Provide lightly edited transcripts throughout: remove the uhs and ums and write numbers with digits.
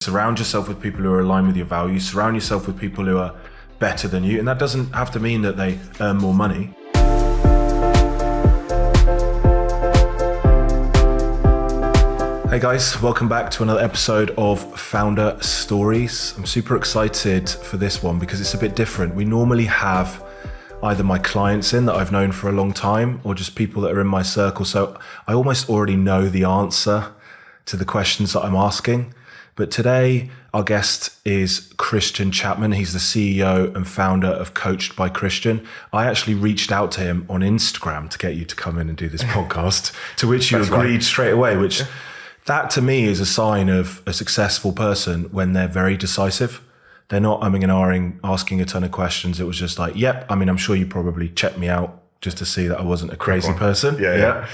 Surround yourself with people who are aligned with your values. Surround yourself with people who are better than you. And that doesn't have to mean that they earn more money. Hey guys, welcome back to another episode of Founder Stories. I'm super excited for this one because it's a bit different. We normally have either my clients in that I've known for a long time or just people that are in my circle. So I almost already know the answer to the questions that I'm asking. But today, our guest is Christian Chapman. He's the CEO and founder of Coached by Christian. I actually reached out to him on Instagram to get you to come in and do this podcast, to which you agreed straight away, which that to me is a sign of a successful person when they're very decisive. They're not umming and ahhing, asking a ton of questions. It was just like, yep, I mean, I'm sure you probably checked me out just to see that I wasn't a crazy person. Yeah.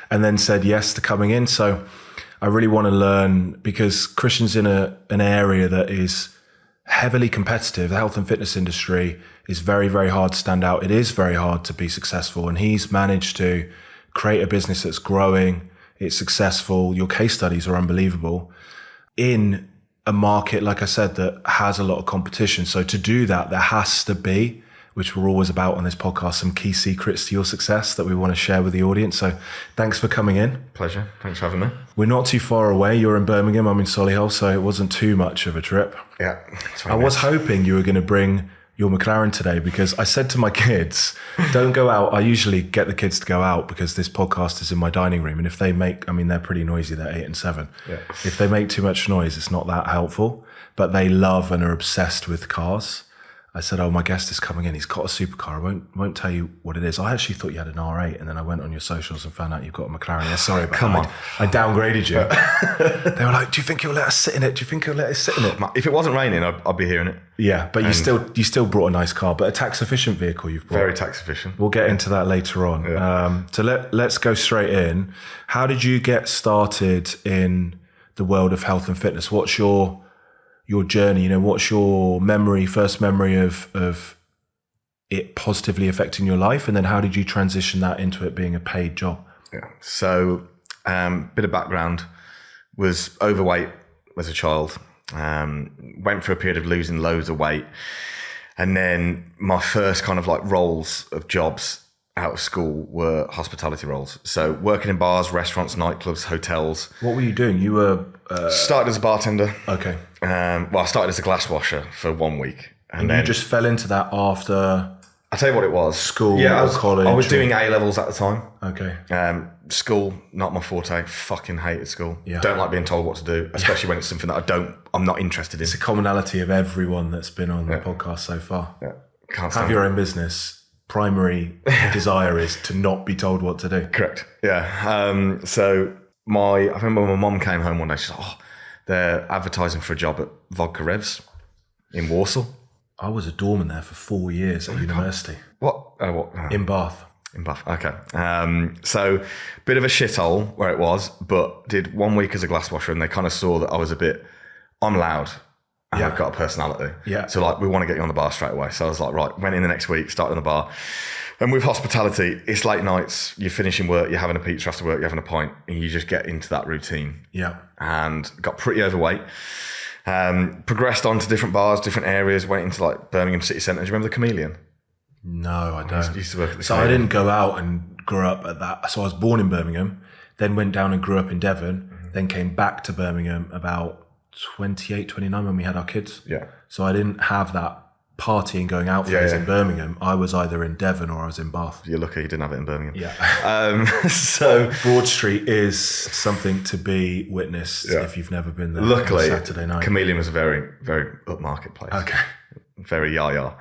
And then said yes to coming in. So I really want to learn because Christian's in an area that is heavily competitive. The health and fitness industry is very, very hard to stand out. It is very hard to be successful. And he's managed to create a business that's growing. It's successful. Your case studies are unbelievable in a market, like I said, that has a lot of competition. So to do that, there has to be, which we're always about on this podcast, some key secrets to your success that we want to share with the audience. So thanks for coming in. Pleasure. Thanks for having me. We're not too far away. You're in Birmingham. I'm in Solihull, so it wasn't too much of a trip. Yeah. I was hoping you were going to bring your McLaren today because I said to my kids, don't go out. I usually get the kids to go out because this podcast is in my dining room. And if they make, I mean, they're pretty noisy. They're 8 and 7. Yeah. If they make too much noise, it's not that helpful, but they love and are obsessed with cars. I said, oh, my guest is coming in. He's got a supercar. I won't tell you what it is. I actually thought you had an R8, and then I went on your socials and found out you've got a McLaren. Yeah, sorry about that. I downgraded you. They were like, do you think you'll let us sit in it? Do you think you'll let us sit in it? If it wasn't raining, I'd be hearing it. Yeah, but you still brought a nice car, but a tax-efficient vehicle you've brought. Very tax-efficient. We'll get into that later on. Yeah. So let's go straight in. How did you get started in the world of health and fitness? What's your journey, what's your first memory of it positively affecting your life? And then how did you transition that into it being a paid job? Yeah. So, bit of background, was overweight as a child, went through a period of losing loads of weight. And then my first kind of like roles of jobs out of school were hospitality roles. So working in bars, restaurants, nightclubs, hotels. What were you doing? You were... started as a bartender. Okay. I started as a glass washer for 1 week. And then you just fell into that after... I'll tell you what it was. School or college? I was doing A-levels at the time. Okay. School, not my forte. Fucking hated school. Yeah. Don't like being told what to do, especially when it's something that I'm not interested in. It's a commonality of everyone that's been on the podcast so far. Yeah. Have your own business. Primary desire is to not be told what to do. Correct. Yeah. So I remember my mom came home one day. She said, "Oh, they're advertising for a job at Vodka Revs in Warsaw." I was a doorman there for 4 years at university. What? In Bath. In Bath. Okay. So bit of a shithole where it was, but did 1 week as a glass washer, and they kind of saw that I was I'm loud. And I've got a personality. Yeah. So like, we want to get you on the bar straight away. So I was like, right, went in the next week, started on the bar. And with hospitality, it's late nights, you're finishing work, you're having a pizza after work, you're having a pint, and you just get into that routine. Yeah. And got pretty overweight. Progressed on to different bars, different areas, went into like Birmingham city centre. Do you remember the Chameleon? No, I don't. I used to work at the Chameleon. I didn't go out and grow up at that. So I was born in Birmingham, then went down and grew up in Devon, then came back to Birmingham about 28, 29 when we had our kids. Yeah. So I didn't have that partying going out phase in Birmingham. I was either in Devon or I was in Bath. You're lucky you didn't have it in Birmingham. Yeah. So Broad Street is something to be witnessed if you've never been there. Luckily, on Saturday night. Chameleon was a very, very upmarket place. Okay. Very yah-yah.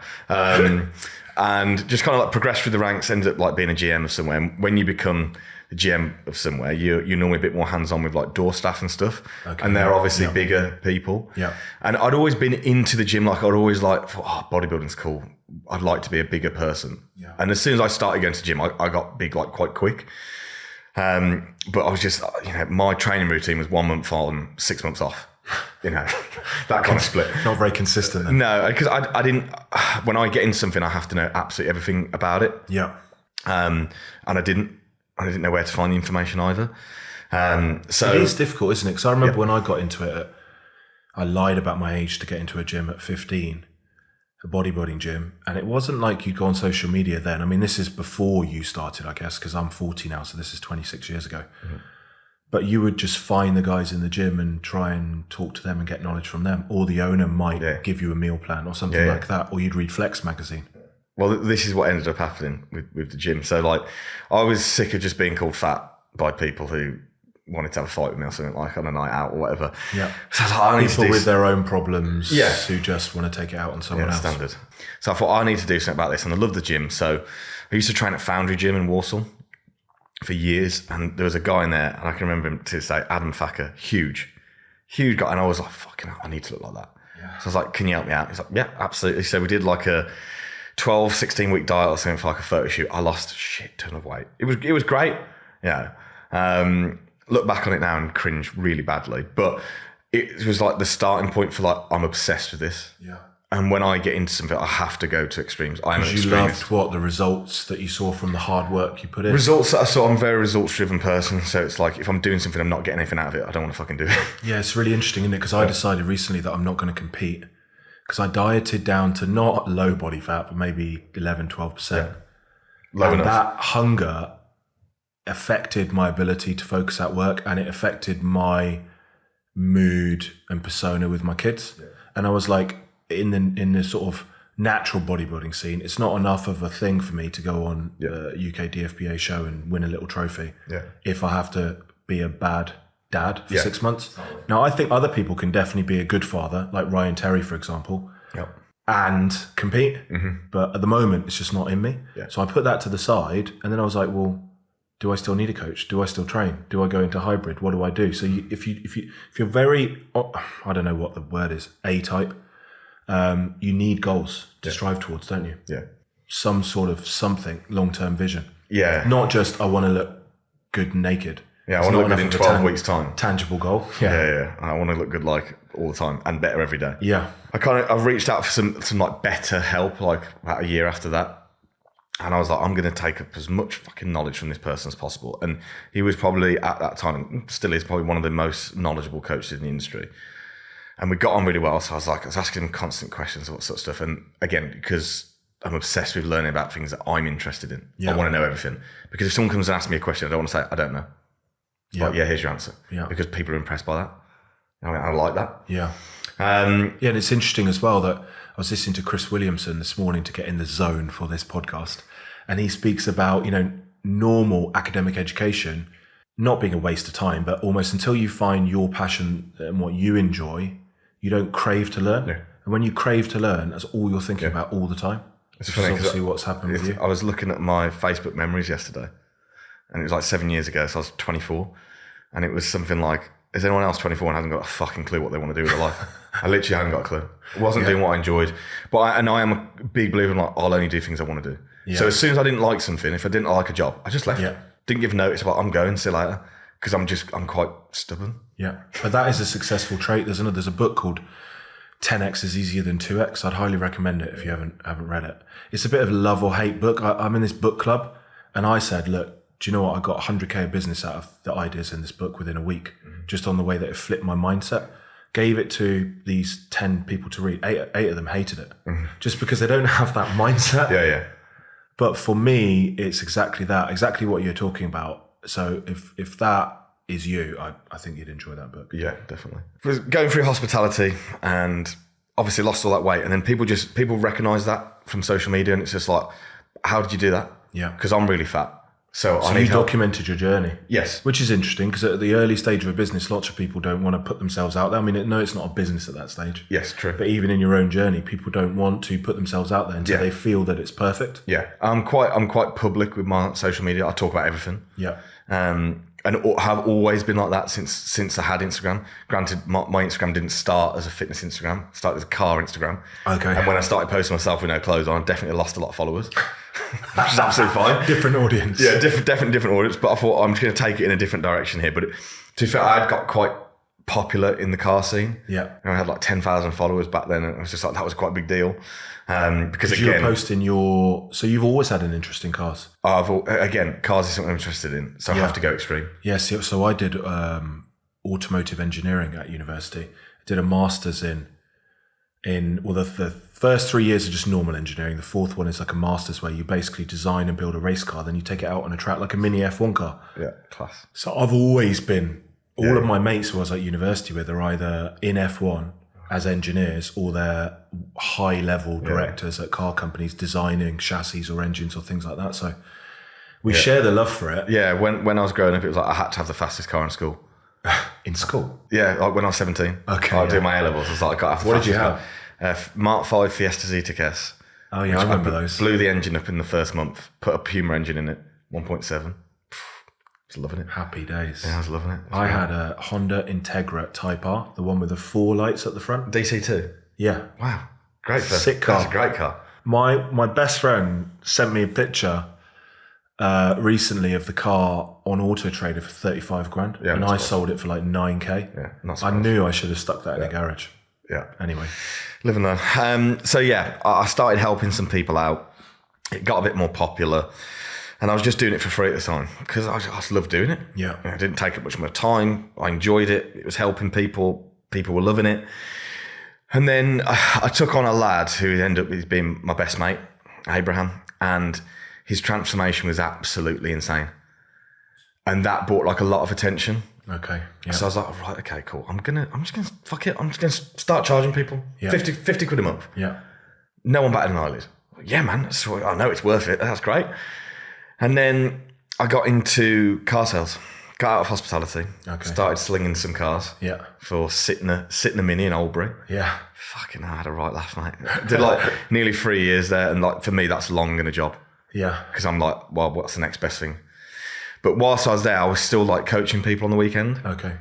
And just kind of like progressed through the ranks, ended up like being a GM of somewhere. And when you become the GM of somewhere, you're normally a bit more hands-on with like door staff and stuff. Okay. And they're obviously bigger people. Yeah. And I'd always been into the gym. Like I'd always like, bodybuilding's cool. I'd like to be a bigger person. Yeah. And as soon as I started going to the gym, I got big like quite quick. But I was just, my training routine was 1 month on, 6 months off. That kind of split. Not very consistent then. No, because I didn't, when I get into something, I have to know absolutely everything about it. Yeah. And I didn't know where to find the information either. So it is difficult, isn't it? Because I remember when I got into it I lied about my age to get into a gym at 15, a bodybuilding gym. And it wasn't like you go on social media then. I mean, this is before you started, I guess, because I'm 40 now. So this is 26 years ago. Mm-hmm. But you would just find the guys in the gym and try and talk to them and get knowledge from them. Or the owner might give you a meal plan or something like that. Or you'd read Flex magazine. Well, this is what ended up happening with the gym. So like, I was sick of just being called fat by people who wanted to have a fight with me or something, like on a night out or whatever. Yeah. So I was like, people with their own problems who just want to take it out on someone else. Standard. So I thought, I need to do something about this. And I love the gym. So I used to train at Foundry Gym in Warsaw for years, and there was a guy in there, and I can remember him to say, Adam Thacker, huge guy, and I was like, fucking hell, I need to look like that. Yeah. So I was like, can you help me out? He's like, yeah, absolutely. So we did like a 12, 16 week diet or something for like a photo shoot. I lost a shit ton of weight. It was great. Yeah. Look back on it now and cringe really badly, but it was like the starting point for like, I'm obsessed with this. Yeah. And when I get into something, I have to go to extremes. I'm an extremist. You loved the results that you saw from the hard work you put in? Results that I saw. I'm a very results-driven person. So it's like, if I'm doing something, I'm not getting anything out of it, I don't want to fucking do it. Yeah, it's really interesting, isn't it? Because I decided recently that I'm not going to compete. Because I dieted down to not low body fat, but maybe 11, 12%. Yeah. Low enough. That hunger affected my ability to focus at work, and it affected my mood and persona with my kids. Yeah. And I was like, in the sort of natural bodybuilding scene, it's not enough of a thing for me to go on the UK DFBA show and win a little trophy if I have to be a bad dad for 6 months. Now, I think other people can definitely be a good father, like Ryan Terry, for example, and compete. Mm-hmm. But at the moment, it's just not in me. Yeah. So I put that to the side, and then I was like, well, do I still need a coach? Do I still train? Do I go into hybrid? What do I do? So if you're very, I don't know what the word is, A-type, you need goals to strive towards, don't you? Yeah. Some sort of something, long-term vision. Yeah. Not just, I want to look good naked. Yeah, I want to look good in 12 weeks' time. Tangible goal. Yeah. I want to look good like all the time and better every day. Yeah. I've reached out for some like better help like about a year after that. And I was like, I'm going to take up as much fucking knowledge from this person as possible. And he was probably at that time, still is probably one of the most knowledgeable coaches in the industry. And we got on really well. So I was asking him constant questions, all that sort of stuff. And again, because I'm obsessed with learning about things that I'm interested in. I want to know everything. Because if someone comes and asks me a question, I don't want to say, I don't know. Like, here's your answer. Yeah. Because people are impressed by that. I like that. Yeah. And it's interesting as well that I was listening to Chris Williamson this morning to get in the zone for this podcast. And he speaks about, normal academic education not being a waste of time, but almost until you find your passion and what you enjoy, you don't crave to learn. Yeah. And when you crave to learn, that's all you're thinking about all the time. It's funny obviously what's happened with you. I was looking at my Facebook memories yesterday, and it was like 7 years ago, so I was 24, and it was something like, is anyone else 24 and hasn't got a fucking clue what they want to do with their life? I literally haven't got a clue. I wasn't doing what I enjoyed. But I am a big believer in like, I'll only do things I want to do. Yeah. So as soon as I didn't like something, if I didn't like a job, I just left. Yeah. Didn't give notice about I'm going, see you later. Because I'm quite stubborn. Yeah. But that is a successful trait. There's a book called 10x is easier than 2x. I'd highly recommend it if you haven't read it. It's a bit of a love or hate book. I'm in this book club, and I said, look, do you know what? I got 100K of business out of the ideas in this book within a week, just on the way that it flipped my mindset. Gave it to these 10 people to read. Eight of them hated it, just because they don't have that mindset. Yeah. But for me, it's exactly that, exactly what you're talking about. So if that is you, I think you'd enjoy that book. Yeah, definitely. Going through hospitality and obviously lost all that weight, and then people recognize that from social media, and it's just like, how did you do that? Yeah. Because I'm really fat. So you documented your journey. Yes. Which is interesting, because at the early stage of a business, lots of people don't want to put themselves out there. I mean, no, it's not a business at that stage. Yes, true. But even in your own journry, people don't want to put themselves out there until they feel that it's perfect. Yeah. I'm quite public with my social media. I talk about everything. Yeah. And have always been like that since I had Instagram. Granted, my Instagram didn't start as a fitness Instagram. It started as a car Instagram. Okay. And when I started posting myself with no clothes on, I definitely lost a lot of followers. Which is absolutely fine. Different audience. Yeah, definitely different audience. But I thought I'm just going to take it in a different direction here. But to be fair, I had got quite popular in the car scene. Yeah. And I had like 10,000 followers back then. And it was just like, that was quite a big deal. Because again, you're posting so you've always had an interest in cars. Again, cars is something I'm interested in. So I have to go extreme. Yes. Yeah, so I did automotive engineering at university. did a master's well, the first 3 years are just normal engineering. The fourth one is like a master's where you basically design and build a race car, then you take it out on a track like a mini F1 car. Yeah, class. So I've always been, all of my mates who I was at university with are either in F1 as engineers or they're high level directors at car companies designing chassis or engines or things like that. So we share the love for it. Yeah, when I was growing up, it was like I had to have the fastest car in school. In school? Yeah, like when I was 17. Okay. I was doing my A-levels. I was like, I got to have the What did you fastest car. Mark 5 Fiesta Zetec S. Oh yeah, I remember those. Blew the engine up in the first month, put a Puma engine in it, 1.7. Was loving it. Happy days. Yeah, I was loving it. I had a Honda Integra Type R, the one with the 4 lights at the front. DC2? Yeah. Wow. Great car. Sick car. That's a great car. My best friend sent me a picture recently of the car on Auto Trader for 35 grand. Yeah, and I sold it for like 9k. Yeah, not I surprised. knew I should have stuck that in a garage. Yeah. Anyway. Living there. So yeah, I started helping some people out. It got a bit more popular. And I was just doing it for free at the time because I just loved doing it. Yeah. It didn't take up much of my time. I enjoyed it. It was helping people. People were loving it. And then I took on a lad who ended up being my best mate, Abraham. And his transformation was absolutely insane. And that brought like a lot of attention. Okay. Yeah. So I was like, right, okay, cool. I'm just gonna fuck it. I'm just gonna start charging people 50 quid a month. Yeah. No one batted an eyelid. Yeah, man. I know it's worth it. That's great. And then I got into car sales, got out of hospitality, started slinging some cars for Sitner Mini in Albury. Yeah. Fucking hell, I had a right laugh, mate. Did like nearly 3 years there. And like for me, that's long in a job. Yeah. Because I'm like, well, what's the next best thing? But whilst I was there, I was still like coaching people on the weekend. Okay.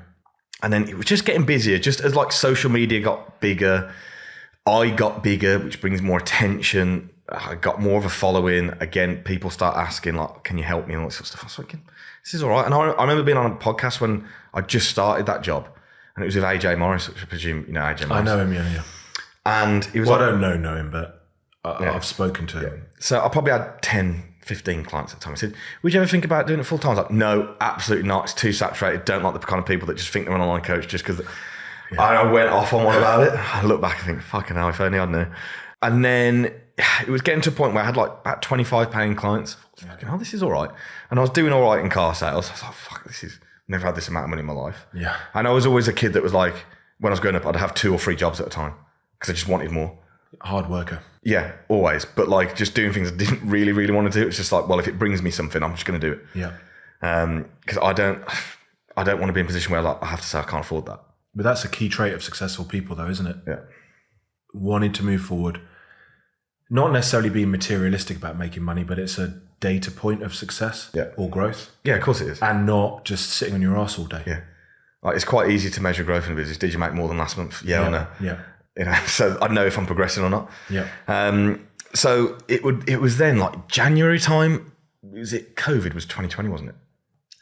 And then it was just getting busier, just as like social media got bigger, I got bigger, which brings more attention. I got more of a following. Again, people start asking, like, can you help me and all that sort of stuff. I was thinking, this is all right. And I remember being on a podcast when I just started that job. And it was with AJ Morris, which I presume, you know AJ Morris. I know him, yeah. And he was I don't know him, but I've spoken to him. So I probably had 10, 15 clients at the time. I said, would you ever think about doing it full time? I was like, no, absolutely not. It's too saturated. Don't like the kind of people that just think they're an online coach just because I went off on one about it. I look back and think, fucking hell, if only I'd known. And then it was getting to a point where I had like about 25 paying clients. Fucking hell, this is all right. And I was doing all right in car sales. I was like, fuck, never had this amount of money in my life. Yeah. And I was always a kid that was like, when I was growing up, I'd have 2 or 3 jobs at a time because I just wanted more. Hard worker. Yeah, always. But like just doing things I didn't really, really want to do. It's just like, well, if it brings me something, I'm just going to do it. Yeah. Because I don't want to be in a position where like, I have to say I can't afford that. But that's a key trait of successful people though, isn't it? Yeah. Wanting to move forward. Not necessarily being materialistic about making money, but it's a data point of success or growth. Yeah, of course it is. And not just sitting on your arse all day. Yeah. Like, it's quite easy to measure growth in a business. Did you make more than last month? Yeah or no? Yeah. You know, so I know if I'm progressing or not. Yeah. So it was then like January time. Was it COVID? Was 2020, wasn't it?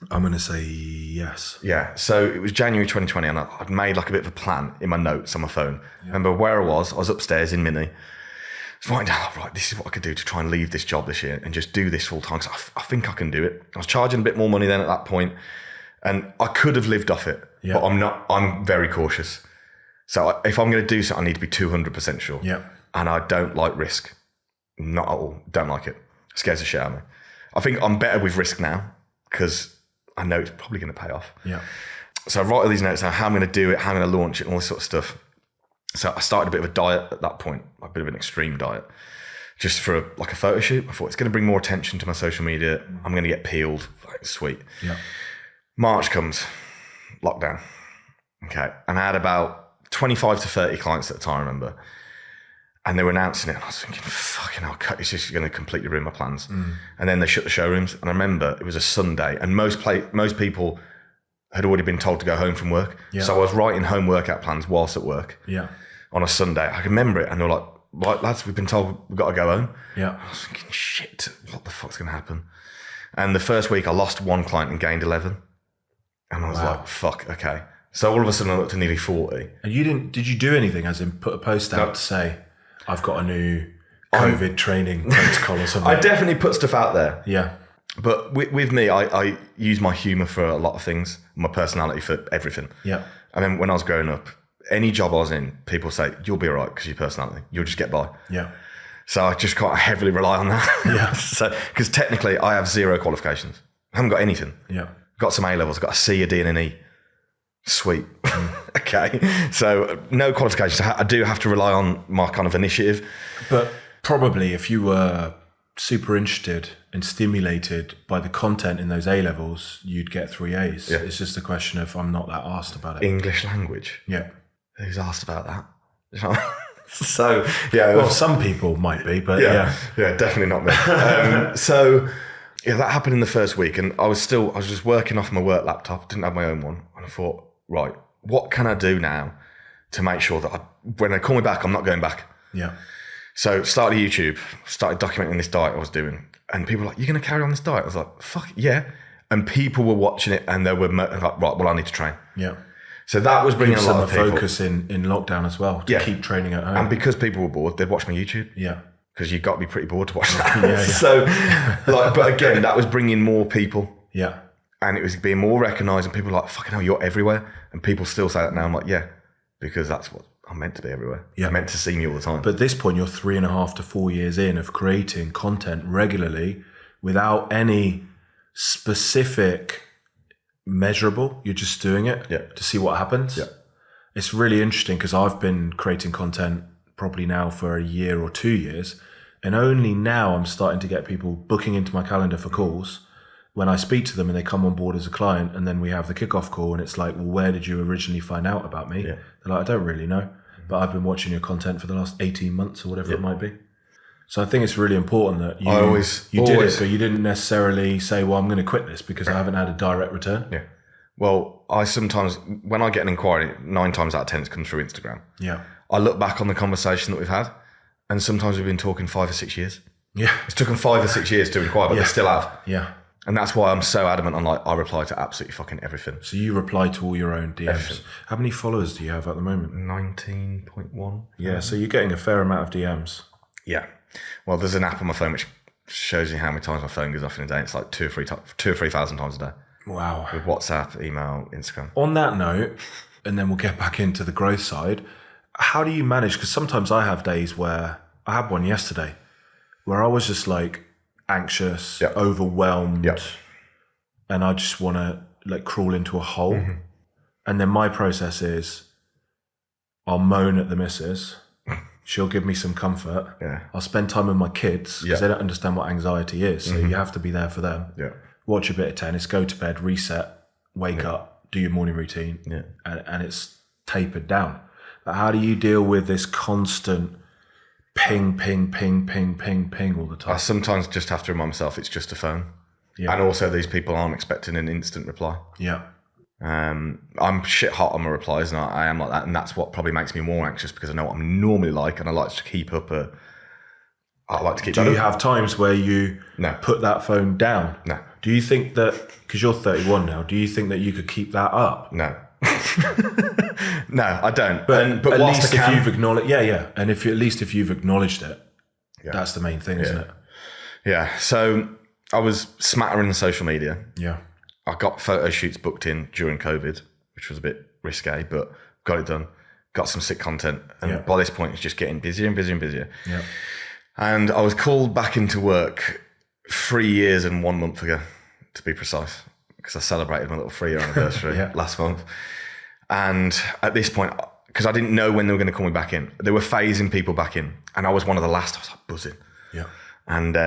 I'm going to say yes. Yeah. So it was January 2020 and I'd made like a bit of a plan in my notes on my phone. Yeah. Remember where I was upstairs in Mini. I was writing down, right, this is what I could do to try and leave this job this year and just do this full time. Because I think I can do it. I was charging a bit more money then at that point, and I could have lived off it, but I'm not. I'm very cautious. So if I'm going to do something, I need to be 200% sure. Yeah. And I don't like risk. Not at all. Don't like it. It scares the shit out of me. I think I'm better with risk now because I know it's probably going to pay off. Yeah. So I write all these notes down, how I'm going to do it, how I'm going to launch it, and all this sort of stuff. So I started a bit of a diet at that point, a bit of an extreme diet, just for a photo shoot. I thought it's going to bring more attention to my social media. I'm going to get peeled. Sweet. Yeah. March comes, lockdown. Okay. And I had about 25 to 30 clients at the time, I remember. And they were announcing it. And I was thinking, fucking hell, it's just going to completely ruin my plans. And then they shut the showrooms. And I remember it was a Sunday and most people had already been told to go home from work. Yeah. So I was writing home workout plans whilst at work on a Sunday. I can remember it. And they were like, right, lads, we've been told we've got to go home. Yeah. I was thinking, shit, what the fuck's going to happen? And the first week I lost 1 client and gained 11. And I was like, fuck, okay. So all of a sudden I'm up to nearly 40. And did you do anything as in put a post out to say, I've got a new COVID training protocol or something? I definitely put stuff out there. Yeah. But with me, I use my humour for a lot of things, my personality for everything. Yeah. And then when I was growing up, any job I was in, people say, you'll be all right because your personality, you'll just get by. Yeah. So I just can't heavily rely on that. Yeah. So, because technically I have 0 qualifications. I haven't got anything. Yeah. Got some A-levels, I've got a C, a D and an E. Sweet. Okay. So no qualifications. I do have to rely on my kind of initiative. But probably if you were super interested and stimulated by the content in those A-levels, you'd get 3 A's. Yeah. It's just a question of I'm not that asked about it. English language. Yeah. Who's asked about that? So, yeah. Well, some people might be, but yeah. Yeah, definitely not me. So, yeah, that happened in the first week. And I was just working off my work laptop, didn't have my own one. And I thought, right, what can I do now to make sure that when they call me back, I'm not going back? Yeah. So started YouTube, started documenting this diet I was doing. And people were like, you're going to carry on this diet? I was like, fuck yeah. And people were watching it and they were like, right, well, I need to train. Yeah. So that was bringing a lot of people. Focus in lockdown as well to keep training at home. And because people were bored, they'd watch my YouTube. Yeah. Because you've got to be pretty bored to watch that. Yeah. So, but again, that was bringing more people. Yeah. And it was being more recognised and people were like, fucking hell, you're everywhere. And people still say that now. I'm like, yeah, because that's what I'm meant to be everywhere. Yeah. You're meant to see me all the time. But at this point, you're 3.5 to 4 years in of creating content regularly without any specific measurable. You're just doing it to see what happens. Yeah. It's really interesting because I've been creating content probably now for a year or 2 years. And only now I'm starting to get people booking into my calendar for calls when I speak to them and they come on board as a client, and then we have the kickoff call and it's like, well, where did you originally find out about me? Yeah. They're like, I don't really know, but I've been watching your content for the last 18 months or whatever it might be. So I think it's really important that you did it, but you didn't necessarily say, well, I'm going to quit this because I haven't had a direct return. Yeah. Well, I sometimes, when I get an inquiry, 9 times out of 10 it comes through Instagram. Yeah. I look back on the conversation that we've had and sometimes we've been talking 5 or 6 years. Yeah. It's taken 5 or 6 years to inquire, but they still have. Yeah. And that's why I'm so adamant on I reply to absolutely fucking everything. So you reply to all your own DMs. Everything. How many followers do you have at the moment? 19.1. Yeah, so you're getting a fair amount of DMs. Yeah. Well, there's an app on my phone which shows you how many times my phone goes off in a day. It's like 2 or 3,000 times a day. Wow. With WhatsApp, email, Instagram. On that note, and then we'll get back into the growth side, how do you manage? Because sometimes I have days where, I had one yesterday, where I was just like anxious, overwhelmed, and I just want to like crawl into a hole. Mm-hmm. And then my process is, I'll moan at the missus. She'll give me some comfort. Yeah. I'll spend time with my kids because they don't understand what anxiety is. So you have to be there for them. Yeah. Watch a bit of tennis, go to bed, reset, wake up, do your morning routine. Yeah. And it's tapered down. But how do you deal with this constant ping, ping, ping, ping, ping, ping all the time? I sometimes just have to remind myself it's just a phone. Yeah. And also these people aren't expecting an instant reply. Yeah. I'm shit hot on my replies, and I am like that, and that's what probably makes me more anxious because I know what I'm normally like, and I like to keep up Do you have times where you put that phone down? No. Do you think that, because you're 31 now, do you think that you could keep that up? No. No, I don't. But at whilst least if you've acknowledged, and if you've acknowledged it, that's the main thing, isn't it? Yeah. So I was smattering social media. Yeah. I got photo shoots booked in during COVID, which was a bit risque, but got it done. Got some sick content. And by this point, it's just getting busier and busier and busier. Yeah. And I was called back into work 3 years and 1 month ago, to be precise, because I celebrated my little 3-year anniversary last month. And at this point, because I didn't know when they were going to call me back in, they were phasing people back in. And I was one of the last. I was like buzzing. Yeah. And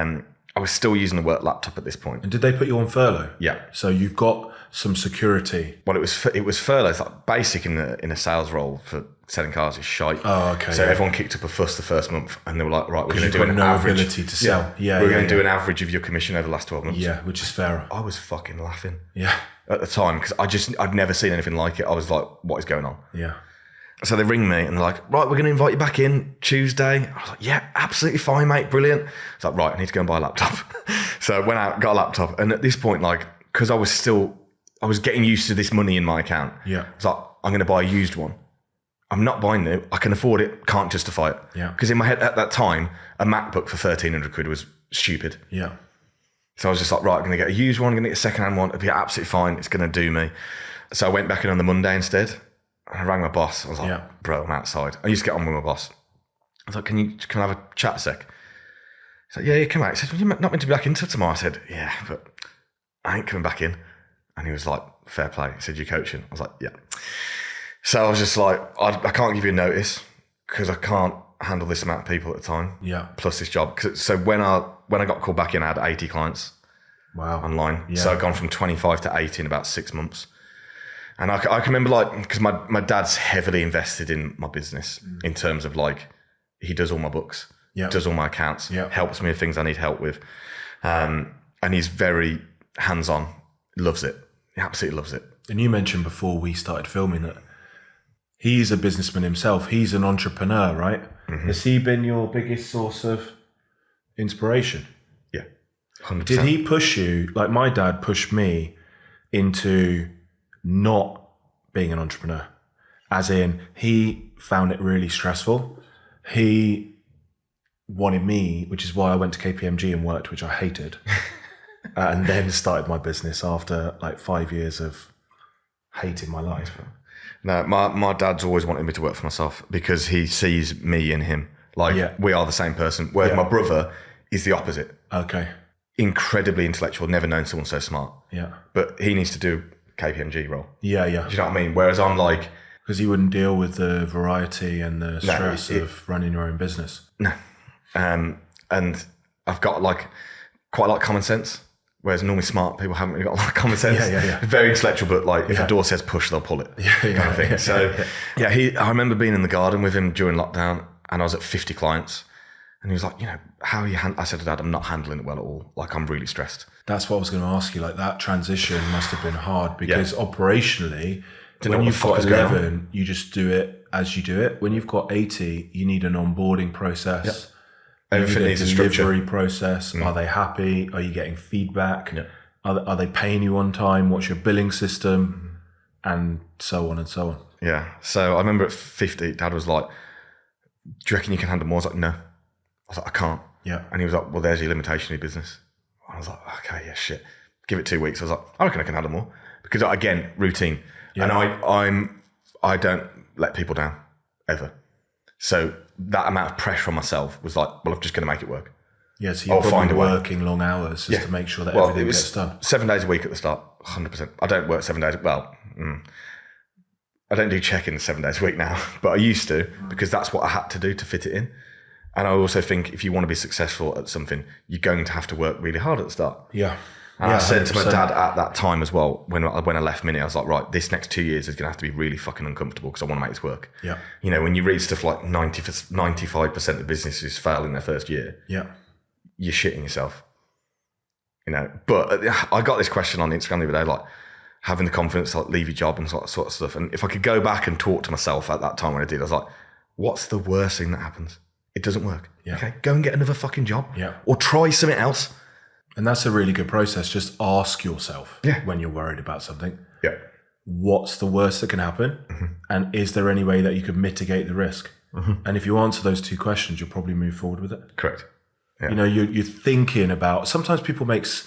I was still using the work laptop at this point. And did they put you on furlough? Yeah. So you've got some security. Well, it was furlough. It's like basic in a sales role for selling cars is shite. Oh, okay. So everyone kicked up a fuss the first month, and they were like, right, we're going to do an no average. Ability to sell. We're going to do an average of your commission over the last 12 months. Yeah, which is fair. I was fucking laughing. Yeah. At the time, because I'd never seen anything like it. I was like, what is going on? Yeah. So they ring me and they're like, right, we're going to invite you back in Tuesday. I was like, yeah, absolutely fine, mate. Brilliant. It's like, right, I need to go and buy a laptop. So I went out, got a laptop. And at this point, like, because I was getting used to this money in my account. Yeah. It's like, I'm going to buy a used one. I'm not buying new. I can afford it. Can't justify it. Yeah. Because in my head at that time, a MacBook for 1,300 quid was stupid. Yeah. So I was just like, right, I'm going to get a used one. I'm going to get a secondhand one. It'll be absolutely fine. It's going to do me. So I went back in on the Monday instead. I rang my boss. I was like, bro, I'm outside. I used to get on with my boss. I was like, can I have a chat a sec? He's like, yeah, come out. He said, well, you're not meant to be back in till tomorrow. I said, yeah, but I ain't coming back in. And he was like, fair play. He said, you coaching? I was like, yeah. So I was just like, I can't give you a notice because I can't handle this amount of people at a time. Yeah. Plus this job. So when I got called back in, I had 80 clients. Wow. Online. Yeah. So I've gone from 25 to 80 in about 6 months. And I can remember, like, because my dad's heavily invested in my business in terms of, like, he does all my books, does all my accounts, helps me with things I need help with. And he's very hands-on, loves it. He absolutely loves it. And you mentioned before we started filming that he's a businessman himself. He's an entrepreneur, right? Mm-hmm. Has he been your biggest source of inspiration? Yeah, 100%. Did he push you, like my dad pushed me into not being an entrepreneur? As in, he found it really stressful. He wanted me, which is why I went to KPMG and worked, which I hated, and then started my business after like 5 years of hating my life. No, my dad's always wanted me to work for myself because he sees me in him. Like, we are the same person. Whereas my brother is the opposite. Okay. Incredibly intellectual, never known someone so smart. Yeah. But he needs to do KPMG role. Yeah, yeah. Do you know what I mean? Whereas I'm like... Because he wouldn't deal with the variety and the stress of running your own business. No. And I've got like quite a lot of common sense. Whereas normally smart people haven't really got a lot of common sense. Yeah. Very intellectual, but like if a door says push, they'll pull it. Kind of thing. So I remember being in the garden with him during lockdown and I was at 50 clients and he was like, how are you I said to Dad, I'm not handling it well at all. Like I'm really stressed. That's what I was going to ask you. Like that transition must have been hard because operationally, when you've got 11, you just do it as you do it. When you've got 80, you need an onboarding process. Yep. Everything needs a delivery process. Are they happy? Are you getting feedback? Yeah. Are they paying you on time? What's your billing system? And so on and so on. Yeah. So I remember at 50, Dad was like, do you reckon you can handle more? I was like, no. I was like, I can't. Yeah. And he was like, well, there's your limitation in your business. I was like, okay, yeah, shit. Give it 2 weeks. I was like, I reckon I can handle more. Because again, routine. Yeah. And I don't let people down ever. So that amount of pressure on myself was like, well, I'm just going to make it work. Yeah, so you're probably working long hours just to make sure that everything gets done. 7 days a week at the start, 100%. I don't work 7 days. Well, I don't do check-ins 7 days a week now, but I used to because that's what I had to do to fit it in. And I also think if you want to be successful at something, you're going to have to work really hard at the start. Yeah. And I said to my dad at that time as well, when I left Mini, I was like, right, this next 2 years is going to have to be really fucking uncomfortable because I want to make this work. Yeah. When you read stuff like 95% of businesses fail in their first year, you're shitting yourself. But I got this question on Instagram the other day, like having the confidence to like leave your job and sort of stuff. And if I could go back and talk to myself at that time when I did, I was like, what's the worst thing that happens? It doesn't work. Yeah. Okay, go and get another fucking job. Yeah. Or try something else. And that's a really good process. Just ask yourself when you're worried about something. Yeah. What's the worst that can happen? Mm-hmm. And is there any way that you could mitigate the risk? Mm-hmm. And if you answer those two questions, you'll probably move forward with it. Correct. Yeah. You're thinking about, sometimes people takes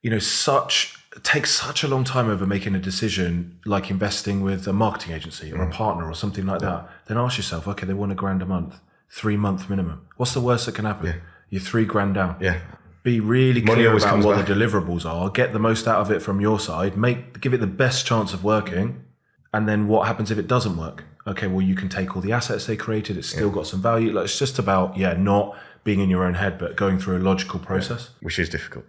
such a long time over making a decision, like investing with a marketing agency or a partner or something like that. Then ask yourself, okay, they want $1,000 a month, 3 month minimum. What's the worst that can happen? Yeah. You're $3,000 down. Yeah. Be really clear about what the deliverables are. Get the most out of it from your side. Give it the best chance of working. And then what happens if it doesn't work? Okay, well, you can take all the assets they created. It's still got some value. Like, it's just about, not being in your own head, but going through a logical process. Which is difficult.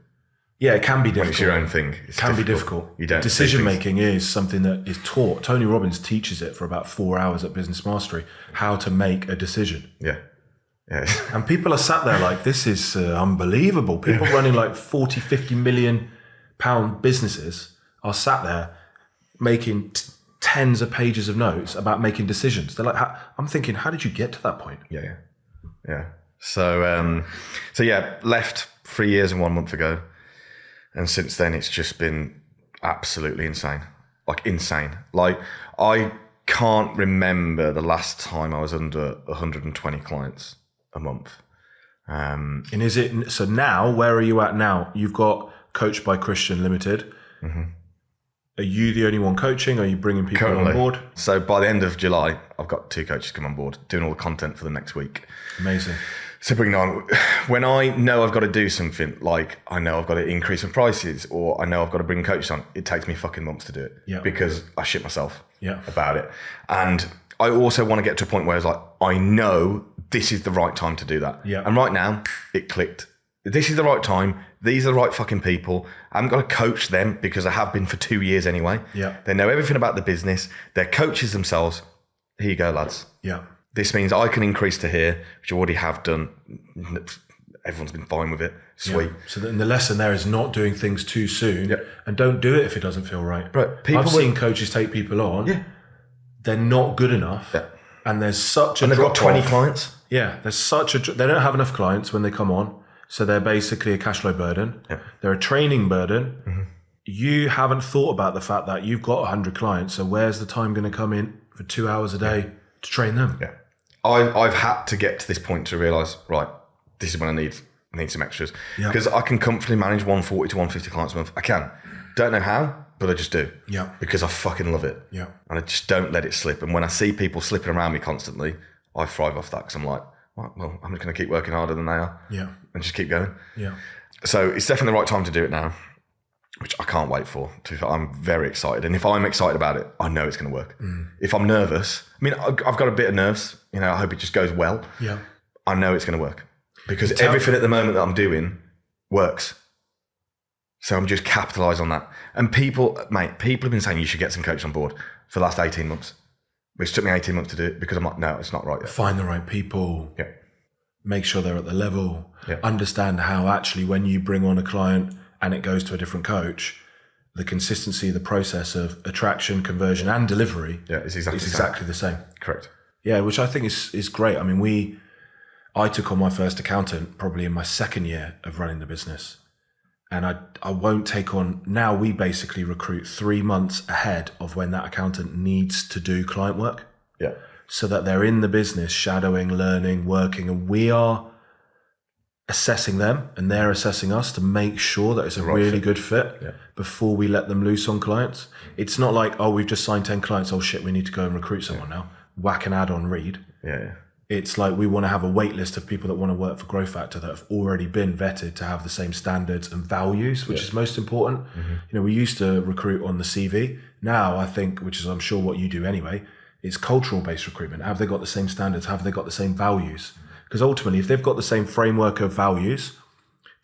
Yeah, it can be difficult. When it's your own thing. It can be difficult. You don't Decision making is something that is taught. Tony Robbins teaches it for about 4 hours at Business Mastery, how to make a decision. Yeah. And people are sat there like, this is unbelievable. People running like 40, 50 million pound businesses are sat there making tens of pages of notes about making decisions. They're like, I'm thinking, how did you get to that point? Yeah. So left 3 years and 1 month ago. And since then, it's just been absolutely insane. Like insane. Like I can't remember the last time I was under 120 clients a month. And is it, so now, where are you at now? You've got Coached by Christian Limited. Mm-hmm. Are you the only one coaching? Are you bringing people on board? So by the end of July, I've got 2 coaches come on board, doing all the content for the next week. Amazing. So bringing on, when I know I've got to do something, like I know I've got to increase some prices, or I know I've got to bring coaches on, it takes me fucking months to do it because I shit myself about it. And I also want to get to a point where it's like, I know this is the right time to do that. Yeah. And right now, it clicked. This is the right time. These are the right fucking people. I'm going to coach them because I have been for 2 years anyway. Yeah. They know everything about the business. They're coaches themselves. Here you go, lads. Yeah. This means I can increase to here, which I already have done. Everyone's been fine with it. Sweet. Yeah. So then the lesson there is not doing things too soon, and don't do it if it doesn't feel right. Right. I've seen coaches take people on. Yeah. They're not good enough. Yeah. And there's such a they've got 20 clients. Yeah. There's such a, they don't have enough clients when they come on. So they're basically a cash flow burden. Yeah. They're a training burden. Mm-hmm. You haven't thought about the fact that you've got 100 clients. So where's the time going to come in for 2 hours a day to train them? Yeah. I've had to get to this point to realise, right, this is when I need some extras. Because I can comfortably manage 140 to 150 clients a month. I can. Don't know how, but I just do. Yeah. Because I fucking love it. Yeah. And I just don't let it slip. And when I see people slipping around me constantly, I thrive off that because I'm like, well, I'm just going to keep working harder than they are. Yeah. And just keep going. Yeah. So it's definitely the right time to do it now, which I can't wait for. I'm very excited. And if I'm excited about it, I know it's going to work. If I'm nervous, I mean, I've got a bit of nerves. You know, I hope it just goes well. Yeah. I know it's going to work because everything at the moment that I'm doing works. So I'm just capitalising on that. And people have been saying you should get some coaches on board for the last 18 months. Which took me 18 months to do it because I'm like, no, it's not right yet. Find the right people. Yeah. Make sure they're at the level. Yeah. Understand how actually when you bring on a client and it goes to a different coach, the consistency, the process of attraction, conversion and delivery is exactly the same. Correct. Yeah, which I think is great. I mean, I took on my first accountant probably in my second year of running the business. And I won't take on, now we basically recruit 3 months ahead of when that accountant needs to do client work. Yeah. So that they're in the business, shadowing, learning, working, and we are assessing them and they're assessing us to make sure that it's a really good fit before we let them loose on clients. It's not like, oh, we've just signed 10 clients. Oh shit, we need to go and recruit someone now. Whack an ad on read. Yeah. It's like we want to have a wait list of people that want to work for GrowFactor that have already been vetted to have the same standards and values, which is most important. Mm-hmm. You know, we used to recruit on the CV. Now I think, which is I'm sure what you do anyway, it's cultural based recruitment. Have they got the same standards? Have they got the same values? Because ultimately, if they've got the same framework of values,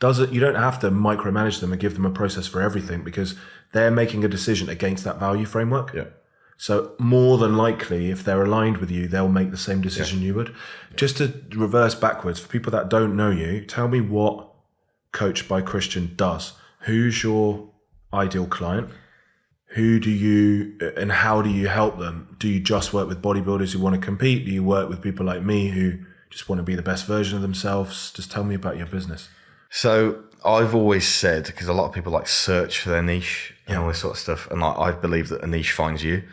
you don't have to micromanage them and give them a process for everything because they're making a decision against that value framework. Yeah. So more than likely, if they're aligned with you, they'll make the same decision you would. Just to reverse backwards, for people that don't know you, tell me what Coach by Christian does. Who's your ideal client? Who do you, and how do you help them? Do you just work with bodybuilders who want to compete? Do you work with people like me who just want to be the best version of themselves? Just tell me about your business. So I've always said, because a lot of people like search for their niche and all this sort of stuff. And like, I believe that a niche finds you.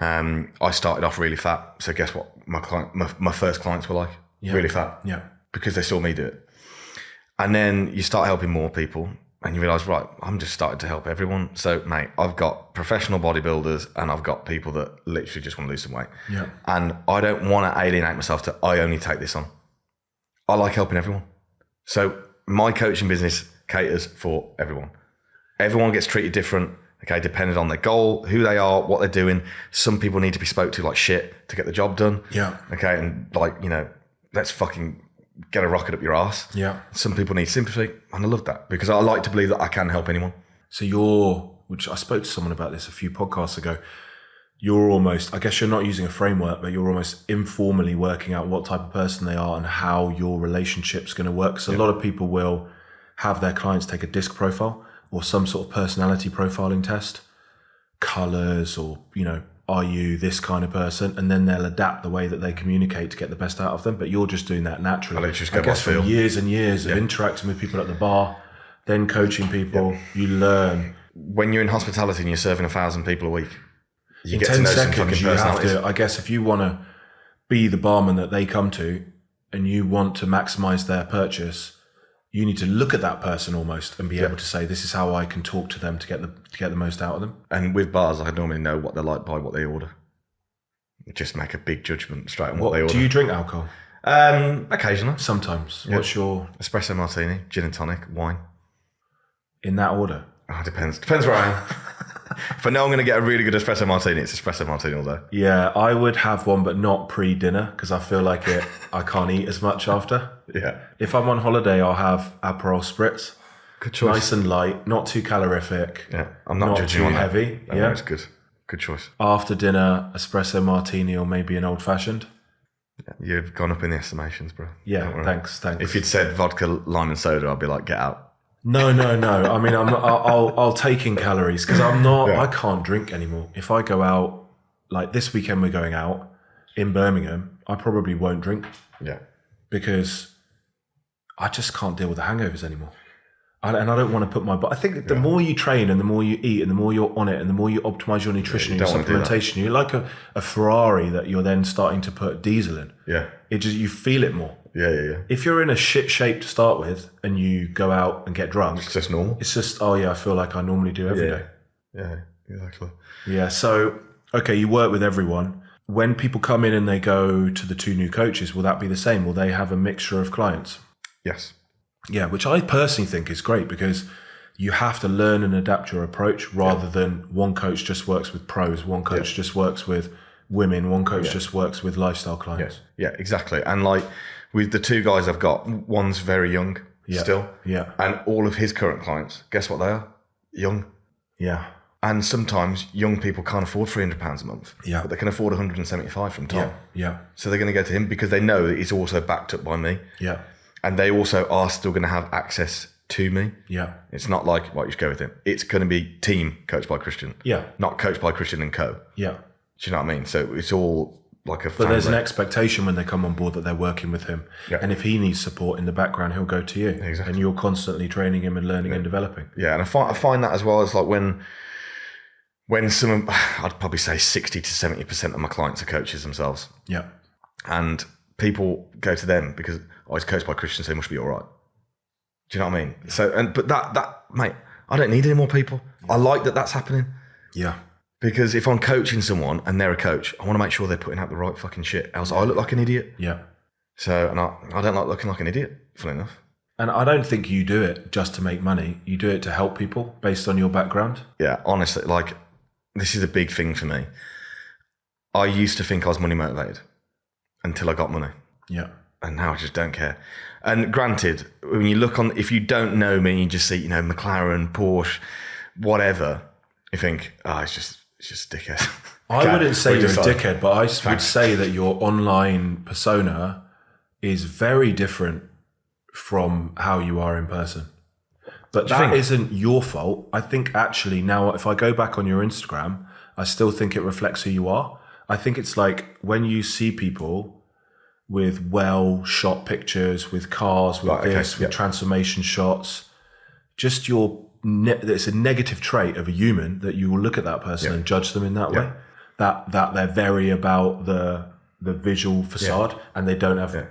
I started off really fat. So guess what? My first clients were like really fat. Yeah. Because they saw me do it. And then you start helping more people and you realize, right, I'm just starting to help everyone. So mate, I've got professional bodybuilders and I've got people that literally just want to lose some weight. Yeah. And I don't want to alienate myself to, I only take this on. I like helping everyone. So my coaching business caters for everyone. Everyone gets treated different. Okay, depending on their goal, who they are, what they're doing. Some people need to be spoke to like shit to get the job done. Yeah. Okay, and like, you know, let's fucking get a rocket up your ass. Yeah. Some people need sympathy, and I love that because I like to believe that I can help anyone. So which I spoke to someone about this a few podcasts ago, you're almost, I guess you're not using a framework, but you're almost informally working out what type of person they are and how your relationship's going to work. So a lot of people will have their clients take a disc profile or some sort of personality profiling test, colors, or, you know, are you this kind of person? And then they'll adapt the way that they communicate to get the best out of them. But you're just doing that naturally. I guess from years and years of interacting with people at the bar, then coaching people, you learn. When you're in hospitality and you're serving 1,000 people a week, you in get 10 to know seconds, some fucking you have personalities. to, I guess if you want to be the barman that they come to and you want to maximize their purchase, You need to look at that person almost and be able to say, this is how I can talk to them to get the most out of them. And with bars, I normally know what they're like by what they order. Just make a big judgment straight on what they order. Do you drink alcohol? Occasionally. Sometimes. Yeah. What's your... Espresso martini, gin and tonic, wine. In that order? Oh, depends. Depends where I am. If I know I'm going to get a really good espresso martini, it's espresso martini all day. Yeah, I would have one, but not pre-dinner because I feel like I can't eat as much after. Yeah. If I'm on holiday, I'll have Aperol Spritz. Good choice. Nice and light, not too calorific. Yeah, I'm not judging too on that. heavy. No, Yeah, it's good. Good choice. After dinner, espresso martini or maybe an old-fashioned. Yeah, you've gone up in the estimations, bro. Yeah, thanks. If you'd said vodka, lime and soda, I'd be like, get out. No. I mean, I'll take in calories because I'm not. I can't drink anymore. If I go out, like this weekend, we're going out in Birmingham. I probably won't drink. Yeah. Because I just can't deal with the hangovers anymore. And I don't want to put my... But I think the more you train and the more you eat and the more you're on it and the more you optimize your nutrition and your supplementation, you're like a Ferrari that you're then starting to put diesel in. Yeah. You feel it more. Yeah. If you're in a shit shape to start with and you go out and get drunk... It's just normal. It's just, I feel like I normally do every day. Yeah, exactly. Yeah, so, okay, you work with everyone. When people come in and they go to the 2 new coaches, will that be the same? Will they have a mixture of clients? Yes. Yeah, which I personally think is great because you have to learn and adapt your approach rather than one coach just works with pros, one coach just works with women, one coach just works with lifestyle clients. Yeah, exactly. And like with the 2 guys I've got, one's very young still. Yeah. And all of his current clients, guess what they are? Young. Yeah. And sometimes young people can't afford £300 a month. Yeah. But they can afford 175 from Tom. Yeah. So they're going to go to him because they know that he's also backed up by me. Yeah. And they also are still going to have access to me. Yeah. It's not like, you should go with him. It's going to be team coached by Christian. Yeah. Not coached by Christian and co. Yeah. Do you know what I mean? So it's all like a But there's an expectation when they come on board that they're working with him. Yeah. And if he needs support in the background, he'll go to you. Exactly. And you're constantly training him and learning and developing. Yeah. And I find that as well as like when I'd probably say 60 to 70% of my clients are coaches themselves. Yeah. And people go to them because I was coached by Christian, so it must be all right. Do you know what I mean? So, but that, mate, I don't need any more people. I like that that's happening. Yeah. Because if I'm coaching someone and they're a coach, I want to make sure they're putting out the right fucking shit. Else I look like an idiot. Yeah. So, and I don't like looking like an idiot, funny enough. And I don't think you do it just to make money. You do it to help people based on your background. Yeah, honestly, like, this is a big thing for me. I used to think I was money motivated until I got money. Yeah. And now I just don't care. And granted, when you look on, if you don't know me, you just see, McLaren, Porsche, whatever, you think, it's just a dickhead. I wouldn't say you're a dickhead, but I would say that your online persona is very different from how you are in person. But that isn't your fault. I think actually now, if I go back on your Instagram, I still think it reflects who you are. I think it's like when you see people with well shot pictures, with cars, with with transformation shots, just it's a negative trait of a human that you will look at that person and judge them in that way. That they're very about the visual facade and they don't have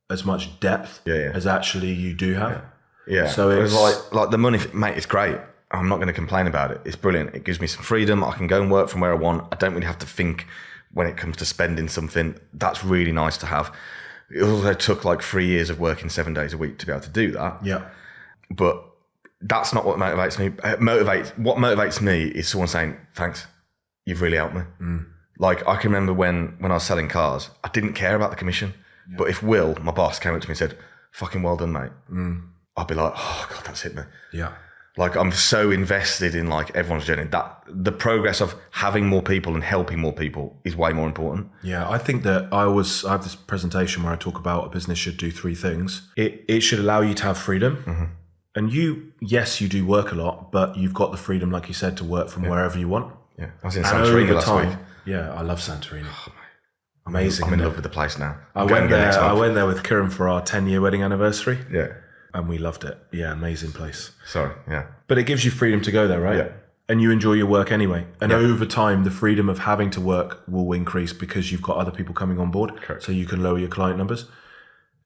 as much depth as actually you do have. Yeah. So it's like the money, mate, it's great. I'm not going to complain about it. It's brilliant. It gives me some freedom. I can go and work from where I want. I don't really have to think when it comes to spending something. That's really nice to have. It also took like 3 years of working 7 days a week to be able to do that. Yeah. But that's not what motivates me. What motivates me is someone saying, thanks, you've really helped me. Like I can remember when I was selling cars, I didn't care about the commission. Yeah. But if Will, my boss, came up to me and said, fucking well done, mate. I'd be like, oh God, that's hit me. Yeah. Like I'm so invested in like everyone's journey that the progress of having more people and helping more people is way more important. Yeah, I think that I have this presentation where I talk about a business should do 3 things. It should allow you to have freedom. And you do work a lot, but you've got the freedom, like you said, to work from wherever you want. Yeah, I was in Santorini last week. Yeah, I love Santorini. Amazing. I'm in love with the place now. I went there with Kieran for our 10-year wedding anniversary. Yeah. And we loved it. Yeah, amazing place. Sorry, yeah. But it gives you freedom to go there, right? Yeah. And you enjoy your work anyway. And over time, the freedom of having to work will increase because you've got other people coming on board. Correct. So you can lower your client numbers.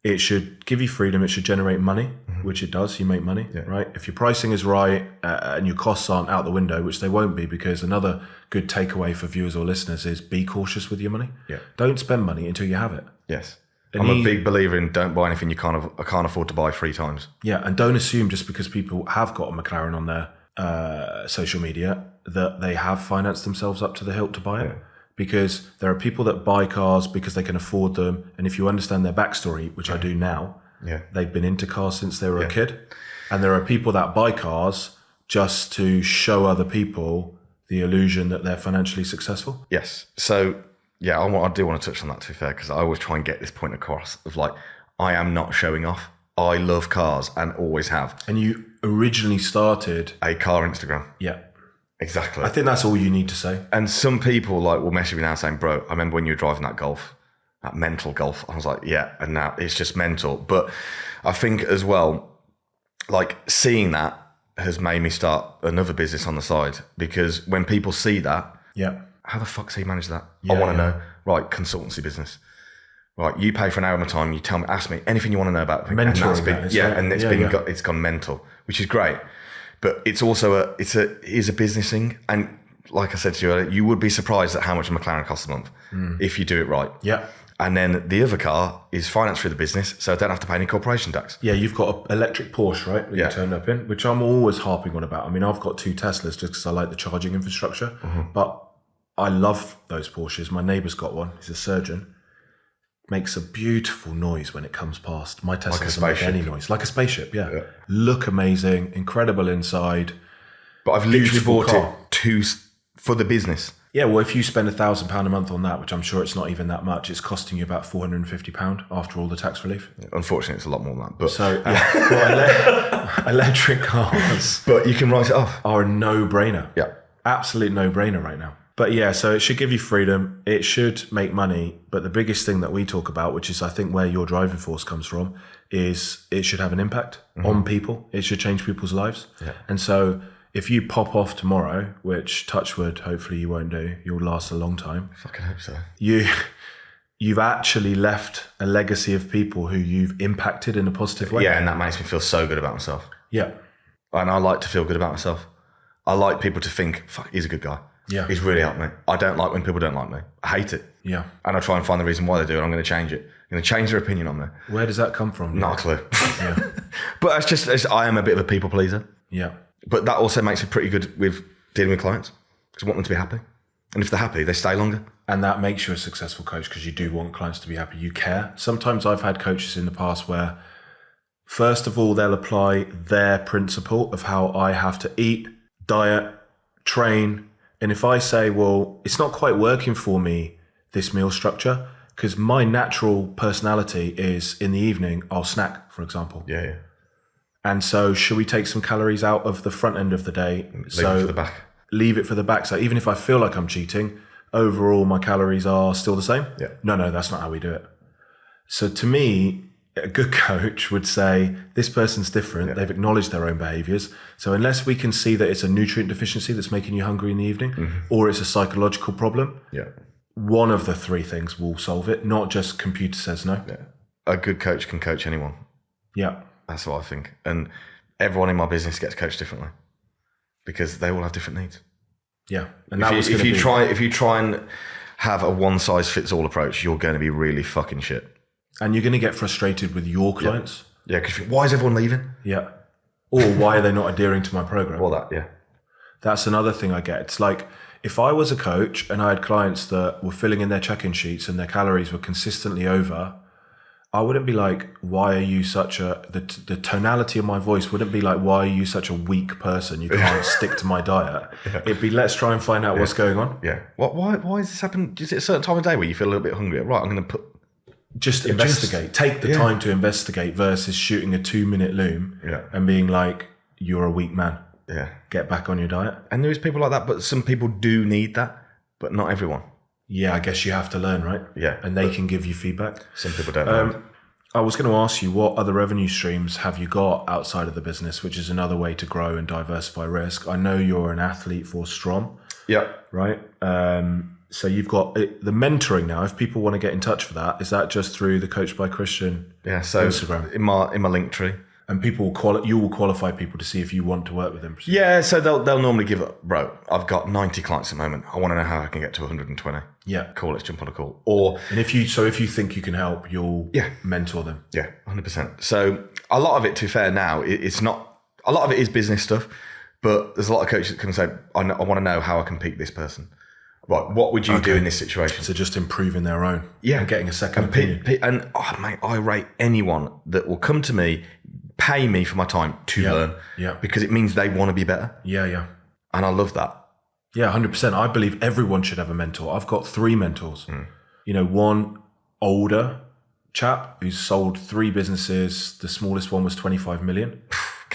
It should give you freedom. It should generate money, which it does. You make money, right? If your pricing is right and your costs aren't out the window, which they won't be, because another good takeaway for viewers or listeners is be cautious with your money. Yeah. Don't spend money until you have it. Yes. I'm a big believer in don't buy anything you can't afford to buy 3 times. Yeah, and don't assume just because people have got a McLaren on their social media that they have financed themselves up to the hilt to buy it. Because there are people that buy cars because they can afford them. And if you understand their backstory, which I do now, they've been into cars since they were a kid. And there are people that buy cars just to show other people the illusion that they're financially successful. Yes. So, yeah, I do want to touch on that, to be fair, because I always try and get this point across of like, I am not showing off. I love cars and always have. And you originally started a car Instagram. Yeah. Exactly. I think that's all you need to say. And some people like will message me now saying, bro, I remember when you were driving that Golf, that mental Golf. I was like, yeah, and now it's just mental. But I think as well, like seeing that has made me start another business on the side, because when people see that, how the fuck's he managed that? I want to know. Right, consultancy business. Right, you pay for an hour of my time, you tell me, ask me anything you want to know about. Mentoring. And it's gone mental, which is great. But it's also a business thing. And like I said to you earlier, you would be surprised at how much a McLaren costs a month if you do it right. Yeah. And then the other car is financed through the business, so I don't have to pay any corporation tax. Yeah, you've got an electric Porsche, right? That you turned up in, which I'm always harping on about. I mean, I've got 2 Teslas just because I like the charging infrastructure. But I love those Porsches. My neighbour's got one. He's a surgeon. Makes a beautiful noise when it comes past. My Tesla doesn't make any noise. Like a spaceship, yeah. Look amazing, incredible inside. But I've literally bought it for the business. Yeah, well, if you spend £1,000 a month on that, which I'm sure it's not even that much, it's costing you about £450 after all the tax relief. Unfortunately, it's a lot more than that. But so, well, electric cars, but you can write it off, are a no-brainer. Yeah, absolute no-brainer right now. But yeah, so it should give you freedom. It should make money. But the biggest thing that we talk about, which is I think where your driving force comes from, is it should have an impact on people. It should change people's lives. Yeah. And so if you pop off tomorrow, which touch wood, hopefully you won't do, you'll last a long time. Fucking hope so. You've actually left a legacy of people who you've impacted in a positive way. Yeah, and that makes me feel so good about myself. Yeah. And I like to feel good about myself. I like people to think, fuck, he's a good guy. Yeah. He's really helped me. I don't like when people don't like me. I hate it. Yeah. And I try and find the reason why they do it. I'm going to change it. I'm going to change their opinion on me. Where does that come from? Not a clue. Yeah. But I am a bit of a people pleaser. Yeah. But that also makes me pretty good with dealing with clients, because I want them to be happy. And if they're happy, they stay longer. And that makes you a successful coach, because you do want clients to be happy. You care. Sometimes I've had coaches in the past where, first of all, they'll apply their principle of how I have to eat, diet, train. And if I say, well, it's not quite working for me, this meal structure, because my natural personality is in the evening, I'll snack, for example. Yeah. And so should we take some calories out of the front end of the day? Leave it for the back. Leave it for the back. So even if I feel like I'm cheating, overall my calories are still the same? Yeah. No, that's not how we do it. So to me, a good coach would say, this person's different. Yeah. They've acknowledged their own behaviors. So unless we can see that it's a nutrient deficiency that's making you hungry in the evening, or it's a psychological problem, one of the 3 things will solve it, not just computer says no. Yeah. A good coach can coach anyone. Yeah. That's what I think. And everyone in my business gets coached differently, because they all have different needs. Yeah. And if you try and have a one size fits all approach, you're going to be really fucking shit. And you're going to get frustrated with your clients. Yeah, because why is everyone leaving? Yeah. Or why are they not adhering to my program? Well, That's another thing I get. It's like, if I was a coach and I had clients that were filling in their check-in sheets and their calories were consistently over, I wouldn't be like, why are you such the tonality of my voice wouldn't be like, why are you such a weak person? You can't stick to my diet. It'd be, let's try and find out what's going on. Yeah. Why is this happening? Is it a certain time of day where you feel a little bit hungry? Right, I'm going to just investigate. Take the time to investigate versus shooting a 2-minute loom and being like, you're a weak man. Yeah. Get back on your diet. And there is people like that, but some people do need that, but not everyone. Yeah, I guess you have to learn, right? Yeah. And they can give you feedback. Some people don't. I was going to ask you, what other revenue streams have you got outside of the business, which is another way to grow and diversify risk? I know you're an athlete for Strom. Yeah. Right? So you've got the mentoring now. If people want to get in touch for that, is that just through the Coach by Christian Instagram? In my link tree. And people you will qualify people to see if you want to work with them. Yeah, so they'll normally give it, bro, I've got 90 clients at the moment. I want to know how I can get to 120. Yeah. Cool, let's jump on a call. And if you think you can help, you'll mentor them. Yeah, 100%. So a lot of it, to be fair now, it's not, a lot of it is business stuff, but there's a lot of coaches that come and say, I want to know how I can peak this person. Right, what would you do in this situation? So just improving their own. Yeah. And getting a second opinion. And mate, I rate anyone that will come to me, pay me for my time to learn. Yeah. Because it means they want to be better. Yeah, yeah. And I love that. Yeah, 100%. I believe everyone should have a mentor. I've got 3 mentors. One older chap who's sold 3 businesses. The smallest one was 25 million.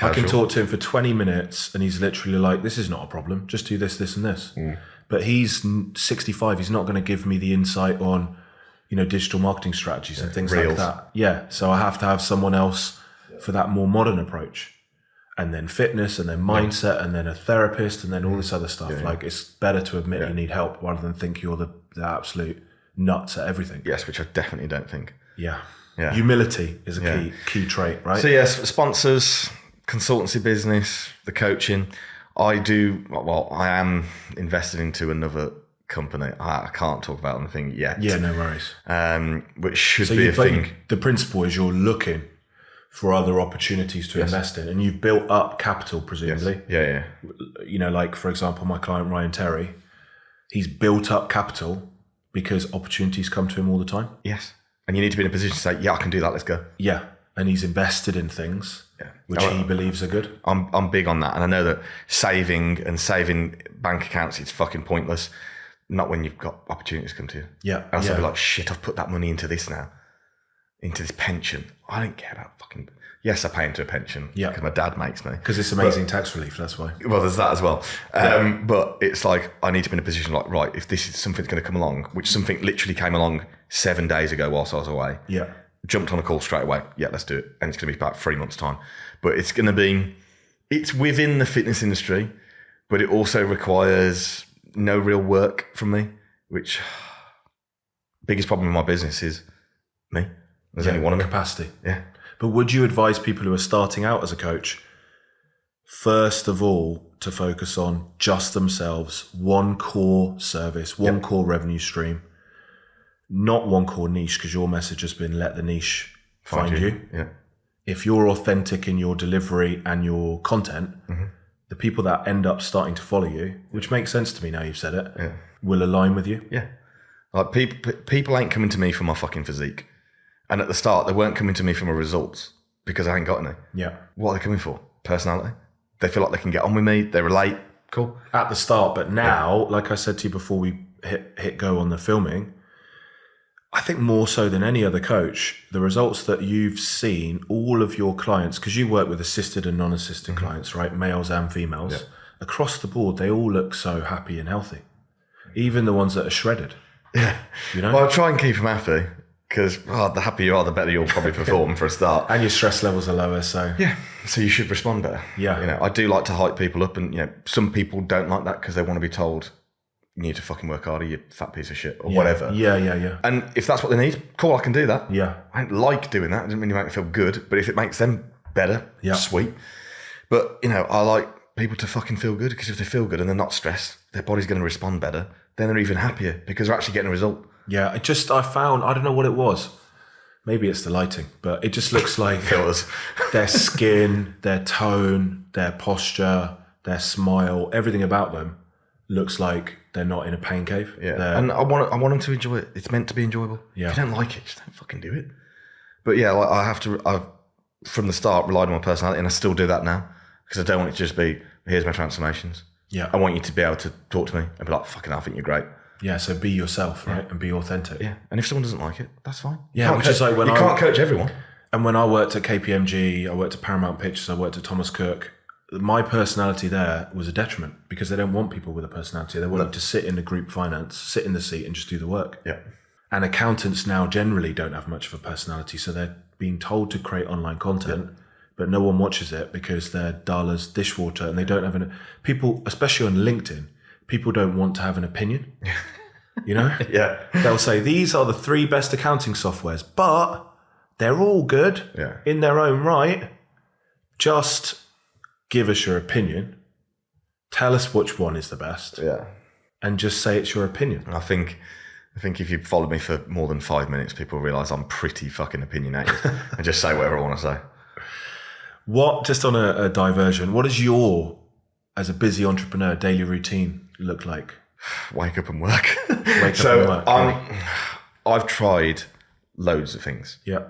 I can talk to him for 20 minutes and he's literally like, this is not a problem. Just do this, this and this. But he's 65. He's not going to give me the insight on, digital marketing strategies and things like that. Yeah. So I have to have someone else for that more modern approach. And then fitness and then mindset and then a therapist and then all this other stuff. Like it's better to admit you need help rather than think you're the absolute nuts at everything. Yes, which I definitely don't think. Yeah. Humility is a key trait, right? So yes, sponsors, consultancy business, the coaching. I am invested into another company. I can't talk about anything yet. Yeah, no worries. Which should be a thing. The principle is you're looking for other opportunities to invest in, and you've built up capital, presumably. Yes. Yeah. Like for example, my client Ryan Terry, he's built up capital because opportunities come to him all the time. Yes. And you need to be in a position to say, yeah, I can do that. Let's go. Yeah. And he's invested in things which he believes are good. I'm big on that. And I know that saving bank accounts is fucking pointless. Not when you've got opportunities come to you. Yeah. And I'll be like, shit, I've put that money into this now. Into this pension. I don't care about fucking... Yes, I pay into a pension because my dad makes me. Because it's amazing tax relief, that's why. Well, there's that as well. But it's like, I need to be in a position like, right, if this is something that's going to come along, which something literally came along 7 days ago whilst I was away. Yeah. Jumped on a call straight away. Yeah, let's do it. And it's going to be about 3 months' time. But it's going to be... It's within the fitness industry, but it also requires no real work from me, which... Biggest problem in my business is me. There's only one of me. Capacity. Yeah. But would you advise people who are starting out as a coach, first of all, to focus on just themselves, one core service, one core revenue stream, not one core niche, because your message has been let the niche find you. Yeah. If you're authentic in your delivery and your content, the people that end up starting to follow you, which makes sense to me now you've said it, will align with you. Yeah. Like people ain't coming to me for my fucking physique. And at the start, they weren't coming to me for my results because I ain't got any. Yeah. What are they coming for? Personality. They feel like they can get on with me. They relate. Cool. At the start, but now, like I said to you before we hit go on the filming, I think more so than any other coach, the results that you've seen, all of your clients, because you work with assisted and non-assisted clients, right? Males and females. Across the board, they all look so happy and healthy. Even the ones that are shredded. Yeah. Well, I try and keep them happy. Because the happier you are, the better you'll probably perform for a start. And your stress levels are lower, so... Yeah, so you should respond better. Yeah. I do like to hype people up, and some people don't like that because they want to be told, you need to fucking work harder, you fat piece of shit, or whatever. Yeah. And if that's what they need, cool, I can do that. Yeah. I don't like doing that. It doesn't really make me feel good, but if it makes them better, sweet. But, I like people to fucking feel good, because if they feel good and they're not stressed, their body's going to respond better, then they're even happier because they're actually getting a result. Yeah, I found, I don't know what it was. Maybe it's the lighting, but it just looks like their skin, their tone, their posture, their smile, everything about them looks like they're not in a pain cave. Yeah, and I want them to enjoy it. It's meant to be enjoyable. Yeah. If you don't like it, just don't fucking do it. But yeah, I've from the start relied on my personality, and I still do that now, because I don't want it to just be, here's my transformations. Yeah. I want you to be able to talk to me and be like, fucking hell, I think you're great. Yeah, so be yourself, right? And be authentic. Yeah, and if someone doesn't like it, that's fine. Yeah, which is like when you can't coach everyone. And when I worked at KPMG, I worked at Paramount Pictures, I worked at Thomas Cook, my personality there was a detriment, because they don't want people with a personality. They want them to sit in the group finance, sit in the seat and just do the work. Yeah. And accountants now generally don't have much of a personality, so they're being told to create online content, but no one watches it because they're dull as dishwater, and they don't have people, especially on LinkedIn, people don't want to have an opinion. You know? Yeah. They'll say, these are the 3 best accounting softwares, but they're all good in their own right. Just give us your opinion. Tell us which one is the best. Yeah. And just say it's your opinion. I think if you follow me for more than 5 minutes, people realise I'm pretty fucking opinionated and just say whatever I want to say. What, just on a diversion, what does your, as a busy entrepreneur, daily routine look like? Wake up and work. Wake up and work. I've tried loads of things. Yeah.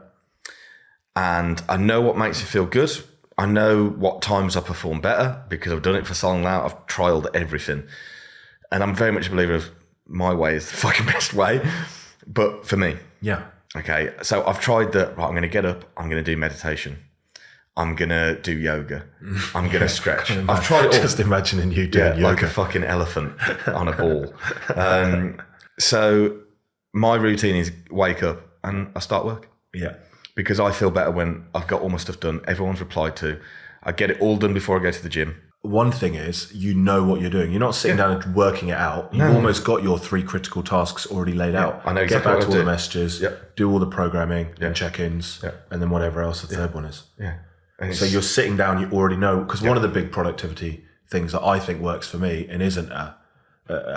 And I know what makes me feel good. I know what times I perform better because I've done it for so long now. I've trialed everything. And I'm very much a believer of my way is the fucking best way. But for me. Yeah. Okay. So I've tried that, right, I'm going to get up. I'm going to do meditation. I'm going to do yoga. I'm going to stretch. I've tried it all. Just imagining you doing yoga. Like a fucking elephant on a ball. So my routine is wake up and I start work. Yeah. Because I feel better when I've got all my stuff done. Everyone's replied to. I get it all done before I go to the gym. One thing is, you know what you're doing. You're not sitting down and working it out. You've almost got your 3 critical tasks already laid out. I know exactly Get back what to all I the messages, do all the programming and check-ins, and then whatever else the third one is. Yeah. So you're sitting down, you already know. Because one of the big productivity things that I think works for me and isn't a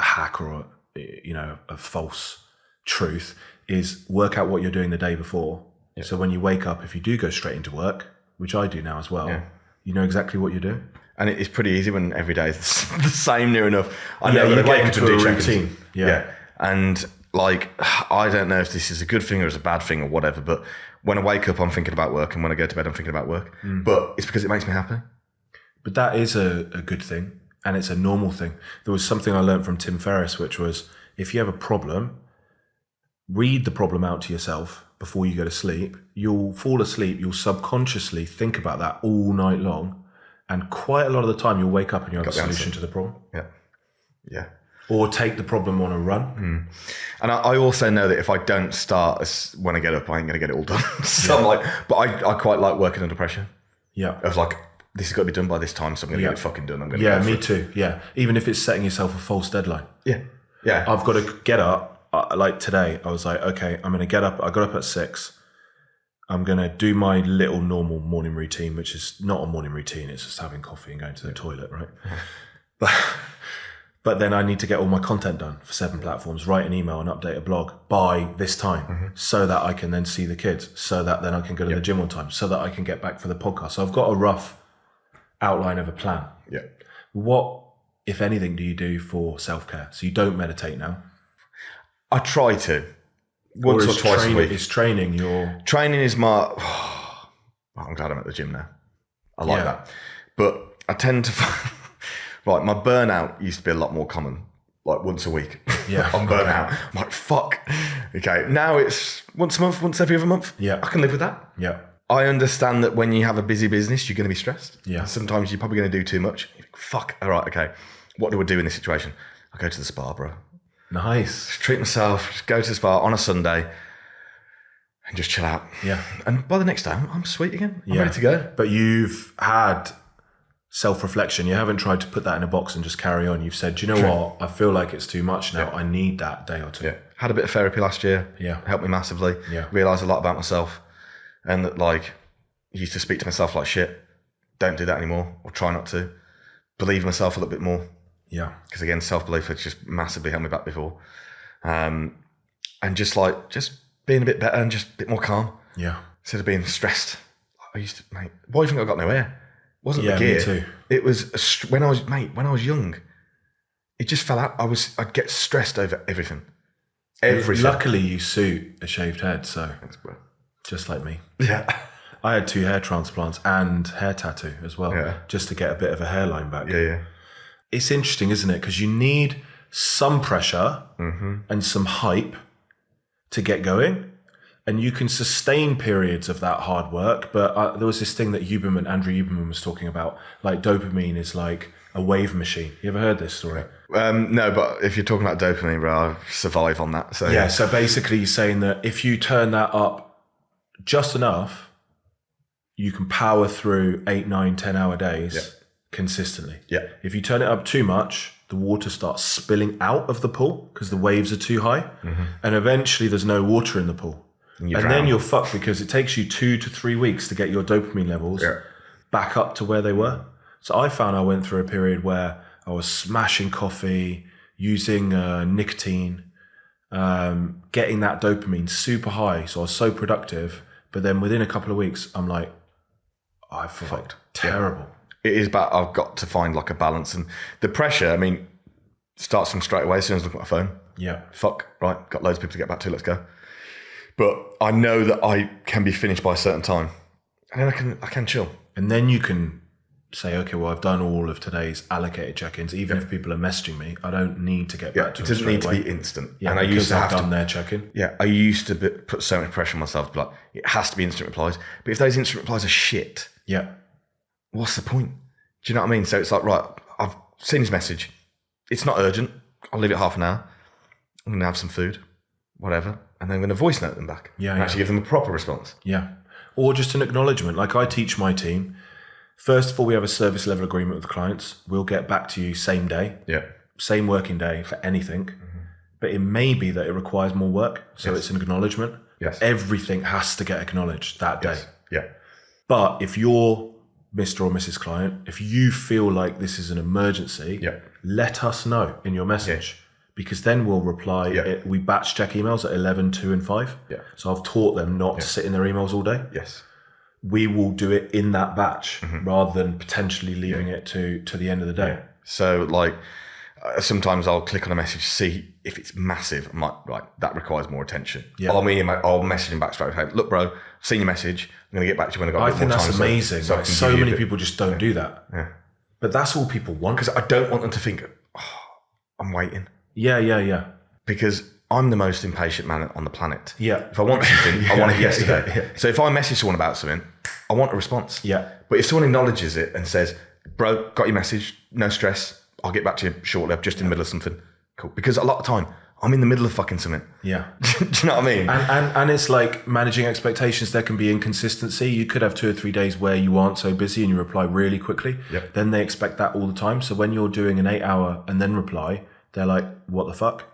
hack or a false truth is work out what you're doing the day before. Yeah. So when you wake up, if you do go straight into work, which I do now as well, you know exactly what you're doing. And it's pretty easy when every day is the same near enough. I know you wake get into a routine. Yeah. And like, I don't know if this is a good thing or it's a bad thing or whatever, but when I wake up, I'm thinking about work. And when I go to bed, I'm thinking about work. But it's because it makes me happy. But that is a good thing. And it's a normal thing. There was something I learned from Tim Ferriss, which was if you have a problem, read the problem out to yourself before you go to sleep. You'll fall asleep. You'll subconsciously think about that all night long. And quite a lot of the time you'll wake up and you'll have a solution to the problem. Yeah. Yeah. Or take the problem on a run. And I also know that if I don't start when I get up, I ain't going to get it all done. So I'm like, but I quite like working under pressure. Yeah. I was like, this has got to be done by this time, so I'm going to get it fucking done. I'm going to go me too. Yeah. Even if it's setting yourself a false deadline. Yeah. Yeah. I've got to get up. Like today, I was like, okay, I'm going to get up. I got up at 6. I'm going to do my little normal morning routine, which is not a morning routine. It's just having coffee and going to the toilet, right? But then I need to get all my content done for 7 platforms, write an email and update a blog by this time so that I can then see the kids, so that then I can go to the gym on time, so that I can get back for the podcast. So I've got a rough outline of a plan. Yeah. What, if anything, do you do for self-care? So you don't meditate now? I try to. Once or twice a week. Is training your... Training is my... I'm glad I'm at the gym now. I like that. But I tend to... Right, my burnout used to be a lot more common. Like once a week. Yeah. I'm burnt out. I'm like, fuck. Okay, now it's once a month, once every other month. Yeah. I can live with that. Yeah. I understand that when you have a busy business, you're going to be stressed. Yeah. Sometimes you're probably going to do too much. You think, fuck, all right, okay. What do I do in this situation? I go to the spa, bro. Nice. Just treat myself, just go to the spa on a Sunday and just chill out. Yeah. And by the next day, I'm sweet again. I'm ready to go. But you've had self-reflection. You haven't tried to put that in a box and just carry on. You've said, do you know what? I feel like it's too much now. I need that day or two. Yeah. Had a bit of therapy last year. Yeah. Helped me massively. Yeah. Realised a lot about myself. And that, like, used to speak to myself like shit. Don't do that anymore, or try not to. Believe in myself a little bit more. Yeah. Because again, self-belief has just massively held me back before. And just being a bit better and just a bit more calm. Yeah. Instead of being stressed. I used to, mate, why do you think I got no hair? It wasn't the gear. Me too. It was, when I was young, it just fell out. I'd get stressed over everything. Everything. Luckily you suit a shaved head, so. Thanks, bro. Just like me. Yeah. I had 2 hair transplants and hair tattoo as well, just to get a bit of a hairline back. Yeah, yeah. It's interesting, isn't it? Because you need some pressure and some hype to get going. And you can sustain periods of that hard work. But there was this thing that Andrew Huberman was talking about. Like dopamine is like a wave machine. You ever heard this story? No, but if you're talking about dopamine, bro, I survive on that. So yeah, so basically you're saying that if you turn that up just enough, you can power through 8, 9, 10 hour days consistently. Yeah. If you turn it up too much, the water starts spilling out of the pool because the waves are too high. And eventually there's no water in the pool. And then you're fucked because it takes you 2 to 3 weeks to get your dopamine levels back up to where they were. So I found I went through a period where I was smashing coffee, using nicotine, getting that dopamine super high. So I was so productive. But then within a couple of weeks, I'm like, I feel like terrible. It is bad. I've got to find like a balance. And the pressure, I mean, starts from straight away as soon as I look at my phone. Yeah. Fuck, right, got loads of people to get back to, let's go. But I know that I can be finished by a certain time. And then I can chill. And then you can say, okay, well, I've done all of today's allocated check-ins. Even if people are messaging me, I don't need to get back to them. It doesn't need to be instant. Yeah, and I used to have done their check-in. Yeah, I used to put so much pressure on myself to be like, it has to be instant replies. But if those instant replies are shit, what's the point? Do you know what I mean? So it's like, right, I've seen his message. It's not urgent. I'll leave it half an hour. I'm going to have some food, whatever. And then I'm going to voice note them back. And actually give them a proper response. Yeah. Or just an acknowledgement. Like I teach my team, first of all, we have a service level agreement with clients. We'll get back to you same day. Yeah. Same working day for anything. But it may be that it requires more work. So it's an acknowledgement. Yes. Everything has to get acknowledged that day. Yeah. But if you're Mr. or Mrs. Client, if you feel like this is an emergency, let us know in your message. Because then we'll reply. We batch check emails at 11, 2 and 5. So I've taught them not to sit in their emails all day. We will do it in that batch rather than potentially leaving it to the end of the day. So like sometimes I'll click on a message, see if it's massive. I'm like, right, that requires more attention. I'll message him back straight away. Look, bro, I've seen your message. I'm going to get back to you when I got a bit more time. I think that's amazing. So many people just don't do that. But that's all people want. Because I don't want them to think, I'm waiting. Because I'm the most impatient man on the planet. If I want something, I want it yesterday. So if I message someone about something, I want a response. But if someone acknowledges it and says, bro, got your message, no stress, I'll get back to you shortly, I'm just in the middle of something. Cool. Because a lot of time, I'm in the middle of fucking something. Do you know what I mean? And it's like managing expectations. There can be inconsistency. You could have 2 or 3 days where you aren't so busy and you reply really quickly. Then they expect that all the time. So when you're doing an 8-hour and then reply, they're like, what the fuck?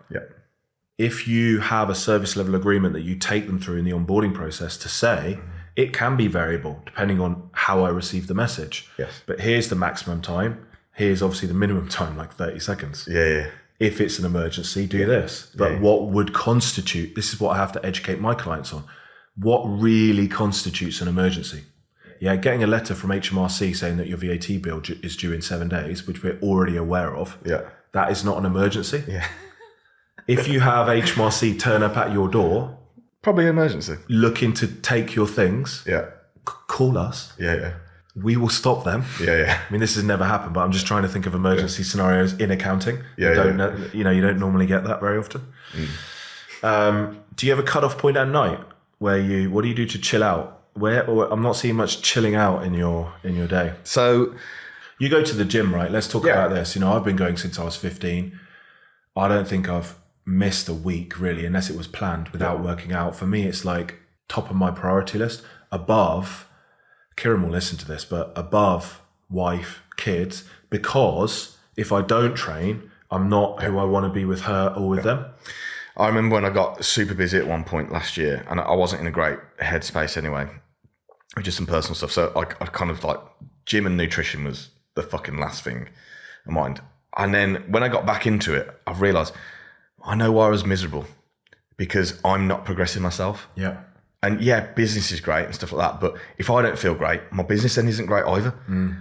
If you have a service level agreement that you take them through in the onboarding process to say, it can be variable depending on how I receive the message. But here's the maximum time. Here's obviously the minimum time, like 30 seconds. If it's an emergency, do this. But what would constitute, this is what I have to educate my clients on. What really constitutes an emergency? Getting a letter from HMRC saying that your VAT bill is due in 7 days, which we're already aware of. That is not an emergency. If you have HMRC turn up at your door, probably an emergency, looking to take your things, call us. We will stop them. I mean, this has never happened, but I'm just trying to think of emergency scenarios in accounting. You don't normally get that very often. Do you have a cutoff point at night where what do you do to chill out? I'm not seeing much chilling out in your day. So you go to the gym, right? Let's talk about this. I've been going since I was 15. I don't think I've missed a week really, unless it was planned without working out. For me, it's like top of my priority list. Above, Kieran will listen to this, but above wife, kids, because if I don't train, I'm not who I want to be with her or with them. I remember when I got super busy at one point last year, and I wasn't in a great headspace anyway, with just some personal stuff. So I kind of like gym and nutrition was the fucking last thing in mind. And then when I got back into it, I've realised I know why I was miserable, because I'm not progressing myself. And business is great and stuff like that. But if I don't feel great, my business then isn't great either.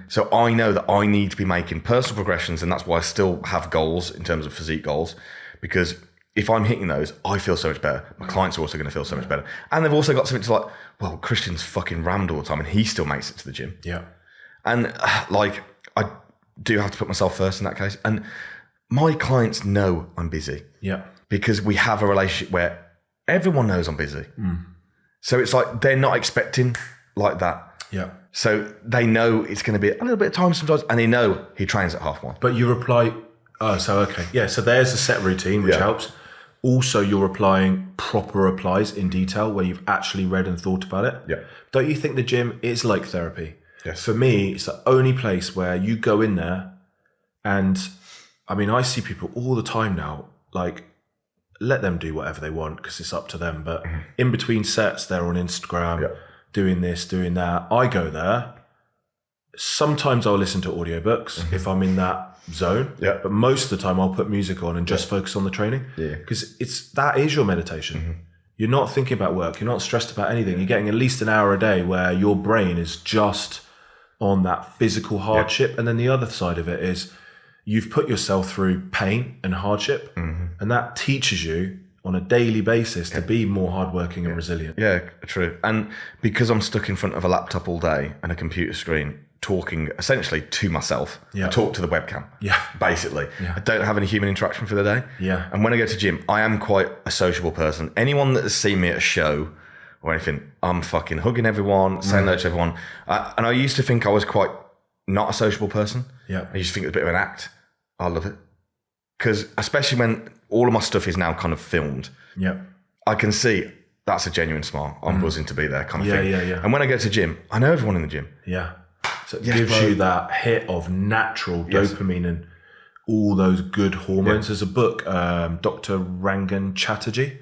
So I know that I need to be making personal progressions. And that's why I still have goals in terms of physique goals, because if I'm hitting those, I feel so much better. My clients are also going to feel so much better. And they've also got something to like, well, Christian's fucking rammed all the time and he still makes it to the gym. And like, I do have to put myself first in that case. And my clients know I'm busy. Because we have a relationship where everyone knows I'm busy. So it's like, they're not expecting like that. So they know it's going to be a little bit of time sometimes, and they know he trains at 1:30. But you reply, so there's a set routine, which helps. Also, you're replying proper replies in detail where you've actually read and thought about it. Don't you think the gym is like therapy? For me, it's the only place where you go in there and I mean, I see people all the time now, like, let them do whatever they want because it's up to them. But in between sets, they're on Instagram doing this, doing that. I go there. Sometimes I'll listen to audiobooks if I'm in that zone. Yeah. But most of the time I'll put music on and just focus on the training. Yeah. Because that is your meditation. You're not thinking about work. You're not stressed about anything. You're getting at least an hour a day where your brain is just on that physical hardship. And then the other side of it is you've put yourself through pain and hardship. And that teaches you on a daily basis to be more hardworking and resilient. Yeah, true. And because I'm stuck in front of a laptop all day and a computer screen, talking essentially to myself, I talk to the webcam, basically. I don't have any human interaction for the day. And when I go to gym, I am quite a sociable person. Anyone that has seen me at a show or anything, I'm fucking hugging everyone, saying hello to everyone. And I used to think I was quite not a sociable person. I used to think it was a bit of an act. I love it. Because especially when all of my stuff is now kind of filmed, I can see that's a genuine smile. I'm buzzing to be there kind of thing. And when I go to gym, I know everyone in the gym. So it gives you that hit of natural dopamine and all those good hormones. There's a book, Dr. Rangan Chatterjee,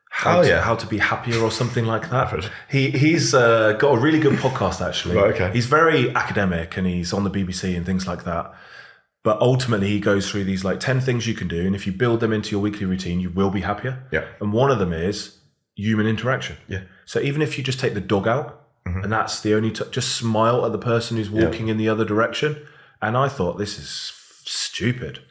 How to Be Happier or something like that. He's got a really good podcast, actually. He's very academic and he's on the BBC and things like that. But ultimately, he goes through these like 10 things you can do. And if you build them into your weekly routine, you will be happier. And one of them is human interaction. So even if you just take the dog out, and that's the only just smile at the person who's walking in the other direction. And I thought, this is stupid.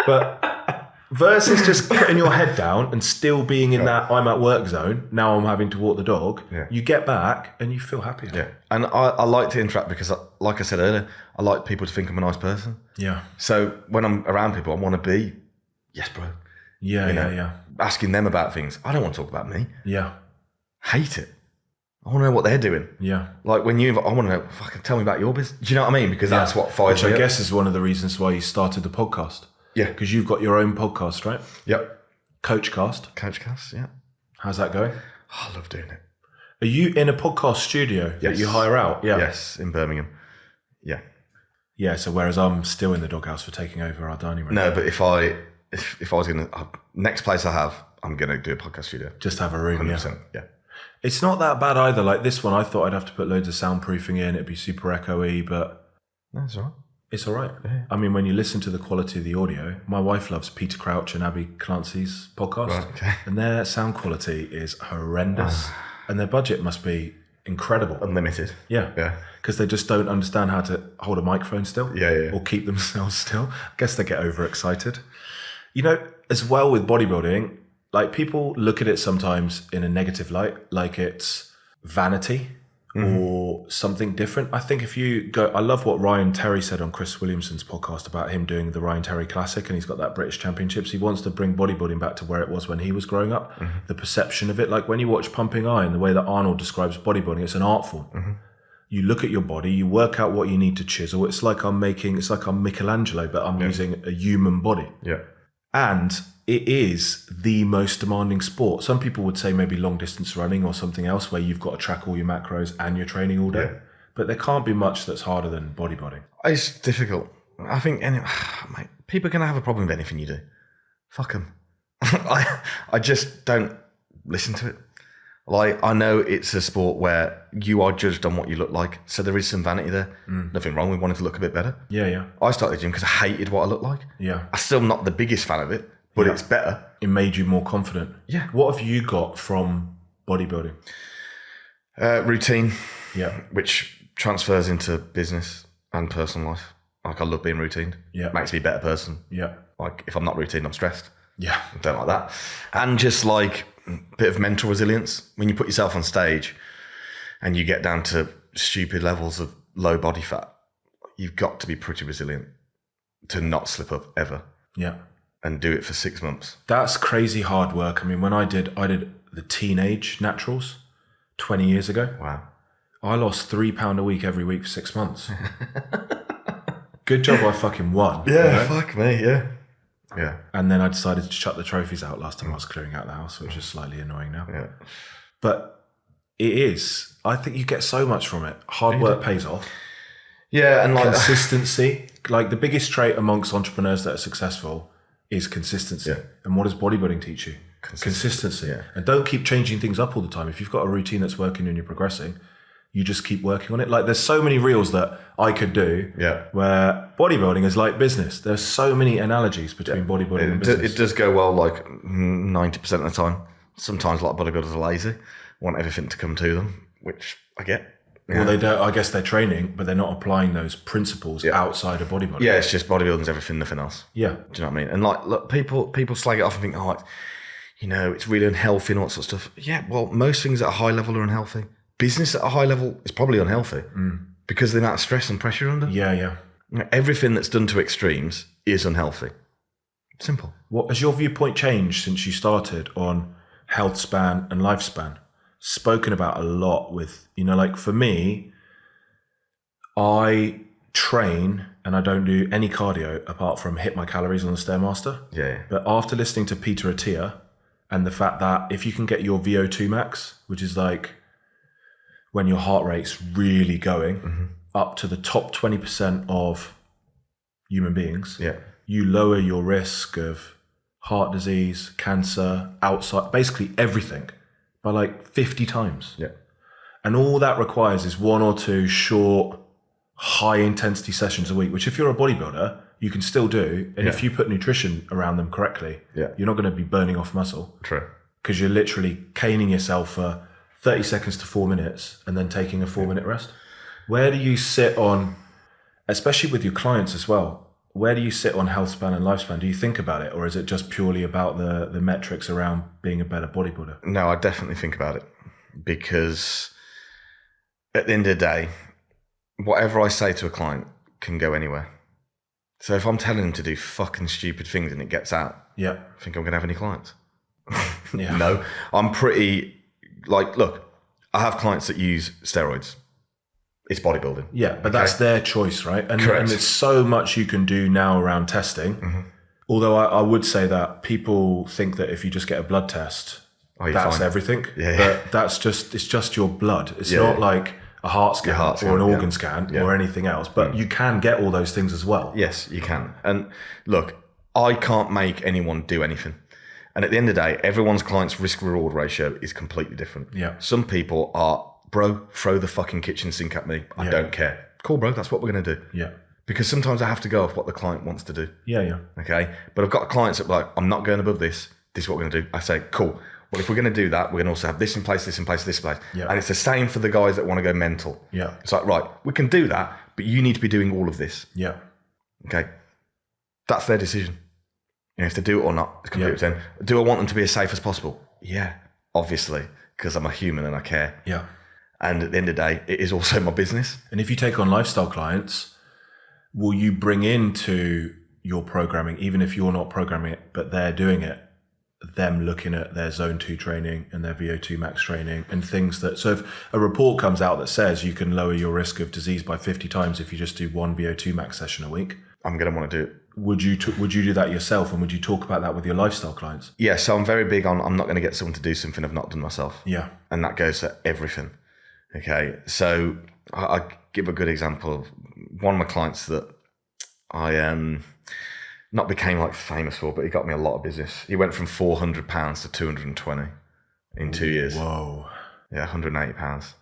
But versus just putting your head down and still being in that I'm at work zone, now I'm having to walk the dog, you get back and you feel happier. And I like to interact because, like I said earlier, I like people to think I'm a nice person. So when I'm around people, I want to be, yes, bro. Asking them about things. I don't want to talk about me. Hate it. I want to know what they're doing. Like when I want to know, fucking tell me about your business. Do you know what I mean? Because that's what fires me up. Which I guess is one of the reasons why you started the podcast. Because you've got your own podcast, right? Coachcast. How's that going? I love doing it. Are you in a podcast studio that you hire out? Yes, in Birmingham. So whereas I'm still in the doghouse for taking over our dining room. No, but if I was going to, next place I have, I'm going to do a podcast studio. Just have a room, 100%, It's not that bad either. Like this one, I thought I'd have to put loads of soundproofing in. It'd be super echoey, but no, it's all right. It's all right. I mean, when you listen to the quality of the audio, my wife loves Peter Crouch and Abby Clancy's podcast, and their sound quality is horrendous, and their budget must be incredible. Unlimited. Because they just don't understand how to hold a microphone still or keep themselves still. I guess they get overexcited. You know, as well with bodybuilding, like people look at it sometimes in a negative light, like it's vanity or something different. I think if you go, I love what Ryan Terry said on Chris Williamson's podcast about him doing the Ryan Terry Classic, and he's got that British Championships. He wants to bring bodybuilding back to where it was when he was growing up. The perception of it, like when you watch Pumping Iron, the way that Arnold describes bodybuilding, it's an art form. You look at your body, you work out what you need to chisel. It's like I'm Michelangelo, but I'm using a human body. And it is the most demanding sport. Some people would say maybe long distance running or something else where you've got to track all your macros and you're training all day. But there can't be much that's harder than bodybuilding. It's difficult. I think mate, people are going to have a problem with anything you do. Fuck them. I just don't listen to it. Like, I know it's a sport where you are judged on what you look like. So there is some vanity there. Nothing wrong with wanting to look a bit better. I started the gym because I hated what I looked like. I'm still not the biggest fan of it, but it's better. It made you more confident. What have you got from bodybuilding? Routine. Which transfers into business and personal life. Like, I love being routine. Makes me a better person. Like, if I'm not routine, I'm stressed. I don't like that. And just like a bit of mental resilience. When you put yourself on stage and you get down to stupid levels of low body fat, you've got to be pretty resilient to not slip up ever. And do it for 6 months. That's crazy hard work. I mean, when I did the teenage naturals 20 years ago. I lost £3 a week every week for 6 months. Good job I fucking won. Fuck me, And then I decided to chuck the trophies out last time I was clearing out the house, which is slightly annoying now. But it is. I think you get so much from it. Hard work pays off. Yeah, and like consistency. Like the biggest trait amongst entrepreneurs that are successful is consistency. Yeah. And what does bodybuilding teach you? Consistency. Yeah. And don't keep changing things up all the time. If you've got a routine that's working and you're progressing, you just keep working on it. Like there's so many reels that I could do where bodybuilding is like business. There's so many analogies between bodybuilding and business. It does go well like 90% of the time. Sometimes a lot of bodybuilders are lazy, want everything to come to them, which I get. Yeah. Well, they don't. I guess they're training, but they're not applying those principles outside of bodybuilding. Yeah, it's just bodybuilding's everything, nothing else. Yeah. Do you know what I mean? And like, look, people slag it off and think, oh, it's really unhealthy and all that sort of stuff. Yeah, well, most things at a high level are unhealthy. Business at a high level is probably unhealthy because of the amount of stress and pressure under. Yeah, yeah. Everything that's done to extremes is unhealthy. Simple. What has your viewpoint changed since you started on health span and lifespan? Spoken about a lot with, like for me, I train and I don't do any cardio apart from hit my calories on the Stairmaster. Yeah. But after listening to Peter Attia and the fact that if you can get your VO2 max, which is like when your heart rate's really going up to the top 20% of human beings, you lower your risk of heart disease, cancer, basically everything by like 50 times. Yeah. And all that requires is 1 or 2 short, high intensity sessions a week, which if you're a bodybuilder, you can still do. And if you put nutrition around them correctly, you're not going to be burning off muscle. True. Because you're literally caning yourself for 30 seconds to 4 minutes and then taking a 4-minute rest. Where do you sit on, especially with your clients as well, where do you sit on health span and lifespan? Do you think about it, or is it just purely about the metrics around being a better bodybuilder? No, I definitely think about it because at the end of the day, whatever I say to a client can go anywhere. So if I'm telling them to do fucking stupid things and it gets out, I think I'm going to have any clients. No, I'm pretty look, I have clients that use steroids. It's bodybuilding. Yeah, but that's their choice, right? And there's so much you can do now around testing. Although I would say that people think that if you just get a blood test, that's everything. But it's just your blood. It's not like a heart scan or an organ scan or anything else. But you can get all those things as well. Yes, you can. And look, I can't make anyone do anything. And at the end of the day, everyone's client's risk-reward ratio is completely different. Yeah. Some people are, bro, throw the fucking kitchen sink at me. I don't care. Cool, bro. That's what we're going to do. Yeah. Because sometimes I have to go off what the client wants to do. Yeah, yeah. Okay. But I've got clients that are like, I'm not going above this. This is what we're going to do. I say, cool. Well, if we're going to do that, we're going to also have this in place, this in place, this in place. Yeah. And it's the same for the guys that want to go mental. Yeah. It's like, right, we can do that, but you need to be doing all of this. Yeah. Okay. That's their decision. If they do it or not, it's completely up to them. Do I want them to be as safe as possible? Yeah, obviously, because I'm a human and I care. Yeah. And at the end of the day, it is also my business. And if you take on lifestyle clients, will you bring into your programming, even if you're not programming it, but they're doing it, them looking at their zone 2 training and their VO2 max training and things that, so if a report comes out that says you can lower your risk of disease by 50 times if you just do 1 VO2 max session a week, I'm going to want to do it. Would you do that yourself, and would you talk about that with your lifestyle clients? Yeah, so I'm very big on, I'm not going to get someone to do something I've not done myself. Yeah. And that goes for everything. Okay, so I give a good example of one of my clients that I not became like famous for, but he got me a lot of business. He went from £400 to 220 in 2 years. Whoa. Yeah, £180.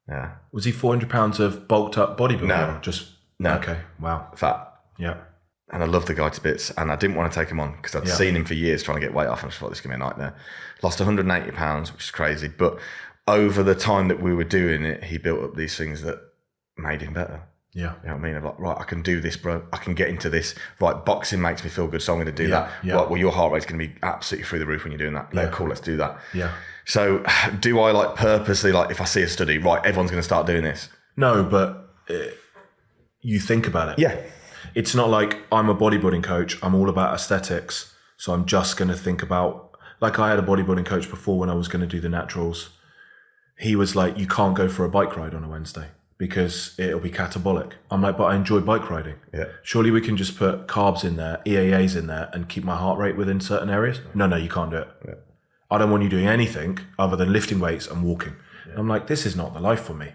Yeah. Was he £400 of bulked up bodybuilding? No. Okay. Wow. Fat. Yeah. And I love the guy to bits, and I didn't want to take him on because I'd seen him for years trying to get weight off, and I just thought this is going to be a nightmare. Lost £180, which is crazy, but over the time that we were doing it, he built up these things that made him better. Yeah. You know what I mean? I'm like, right, I can do this, bro. I can get into this. Right, boxing makes me feel good, so I'm going to do that. Yeah. Right, well, your heart rate's going to be absolutely through the roof when you're doing that. Yeah, cool, let's do that. Yeah. So do I like purposely, like if I see a study, right, everyone's going to start doing this? No, but you think about it. Yeah. It's not like I'm a bodybuilding coach. I'm all about aesthetics. So I'm just going to think about, like I had a bodybuilding coach before when I was going to do the naturals. He was like, you can't go for a bike ride on a Wednesday because it'll be catabolic. I'm like, but I enjoy bike riding. Yeah. Surely we can just put carbs in there, EAAs in there, and keep my heart rate within certain areas. No, you can't do it. Yeah. I don't want you doing anything other than lifting weights and walking. Yeah. I'm like, this is not the life for me.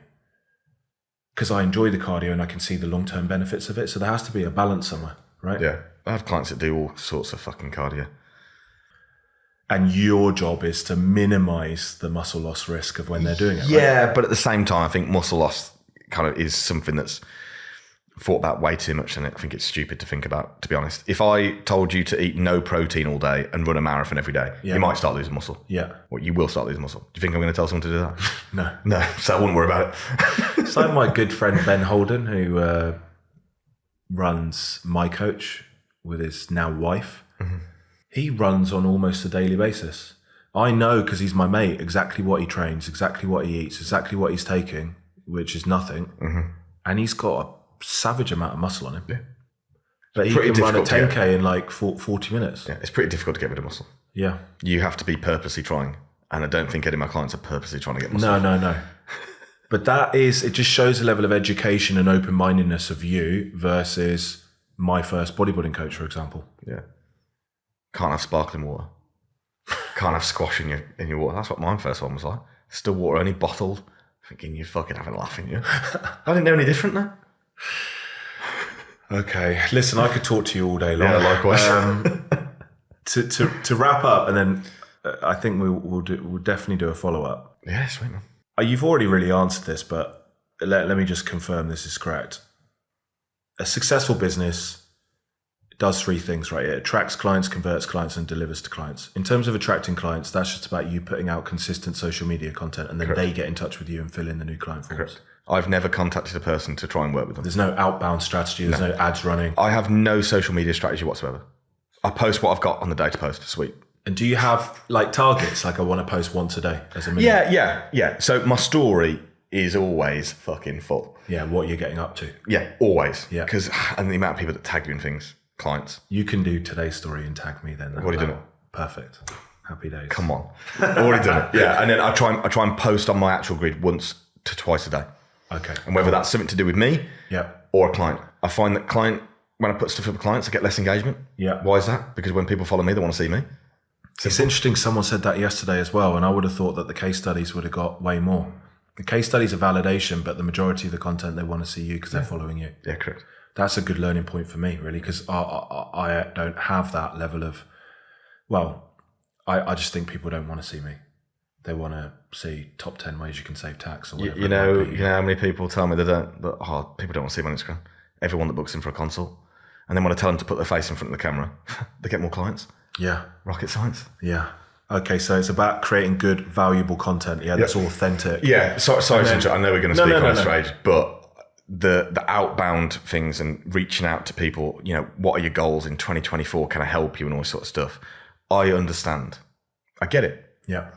because I enjoy the cardio and I can see the long-term benefits of it. So there has to be a balance somewhere, right? Yeah. I have clients that do all sorts of fucking cardio. And your job is to minimize the muscle loss risk of when they're doing it, right? Yeah, but at the same time, I think muscle loss kind of is something that's thought about way too much, and I think it's stupid to think about, to be honest. If I told you to eat no protein all day and run a marathon every day, you might start losing muscle. Yeah. Well, you will start losing muscle. Do you think I'm going to tell someone to do that? No. No, so I wouldn't worry about it. It's like my good friend Ben Holden, who runs My Coach with his now wife. Mm-hmm. He runs on almost a daily basis. I know, because he's my mate, exactly what he trains, exactly what he eats, exactly what he's taking, which is nothing. Mm-hmm. And he's got a savage amount of muscle on him. Yeah. But he can run a 10K in like 40 minutes. Yeah, it's pretty difficult to get rid of muscle. Yeah. You have to be purposely trying. And I don't think any of my clients are purposely trying to get muscle. No. But it just shows a level of education and open-mindedness of you versus my first bodybuilding coach, for example. Yeah. Can't have sparkling water. Can't have squash in your water. That's what my first one was like. Still water, only bottled. Thinking you're fucking having a laugh, in you. I didn't know any different now. Okay, listen, I could talk to you all day long. Yeah, likewise. To wrap up, and then I think we'll definitely do a follow-up. Yeah, sweet man. You've already really answered this, but let me just confirm this is correct. A successful business does three things, right? It attracts clients, converts clients, and delivers to clients. In terms of attracting clients, that's just about you putting out consistent social media content, and then they get in touch with you and fill in the new client forms. Correct. I've never contacted a person to try and work with them. There's no outbound strategy. There's no ads running. I have no social media strategy whatsoever. I post what I've got on the day to post. Sweet. And do you have like targets? Like I want to post once a day as a minimum? Yeah. So my story is always fucking full. Yeah, what you're getting up to. Yeah, always. Yeah. And the amount of people that tag you in things, clients. You can do today's story and tag me then. I've already done it. Perfect. Happy days. Come on. Already done it. Yeah. And then I try and post on my actual grid once to twice a day. Okay. And whether that's something to do with me or a client. I find that when I put stuff up with clients, I get less engagement. Yeah. Why is that? Because when people follow me, they want to see me. Simple. It's interesting. Someone said that yesterday as well. And I would have thought that the case studies would have got way more. The case studies are validation, but the majority of the content, they want to see you because they're following you. Yeah, correct. That's a good learning point for me, really, because I don't have that level of, I just think people don't want to see me. They want to see top 10 ways you can save tax or whatever. You know how many people tell me people don't want to see me on Instagram. Everyone that books in for a consult. And then when I tell them to put their face in front of the camera, they get more clients. Yeah. Rocket science. Yeah. Okay, so it's about creating good, valuable content. Yeah, that's authentic. Yeah, sorry to interrupt. I know we're going to speak on this rage, but the outbound things and reaching out to people, what are your goals in 2024? Can I help you and all this sort of stuff? I understand. I get it. Yeah.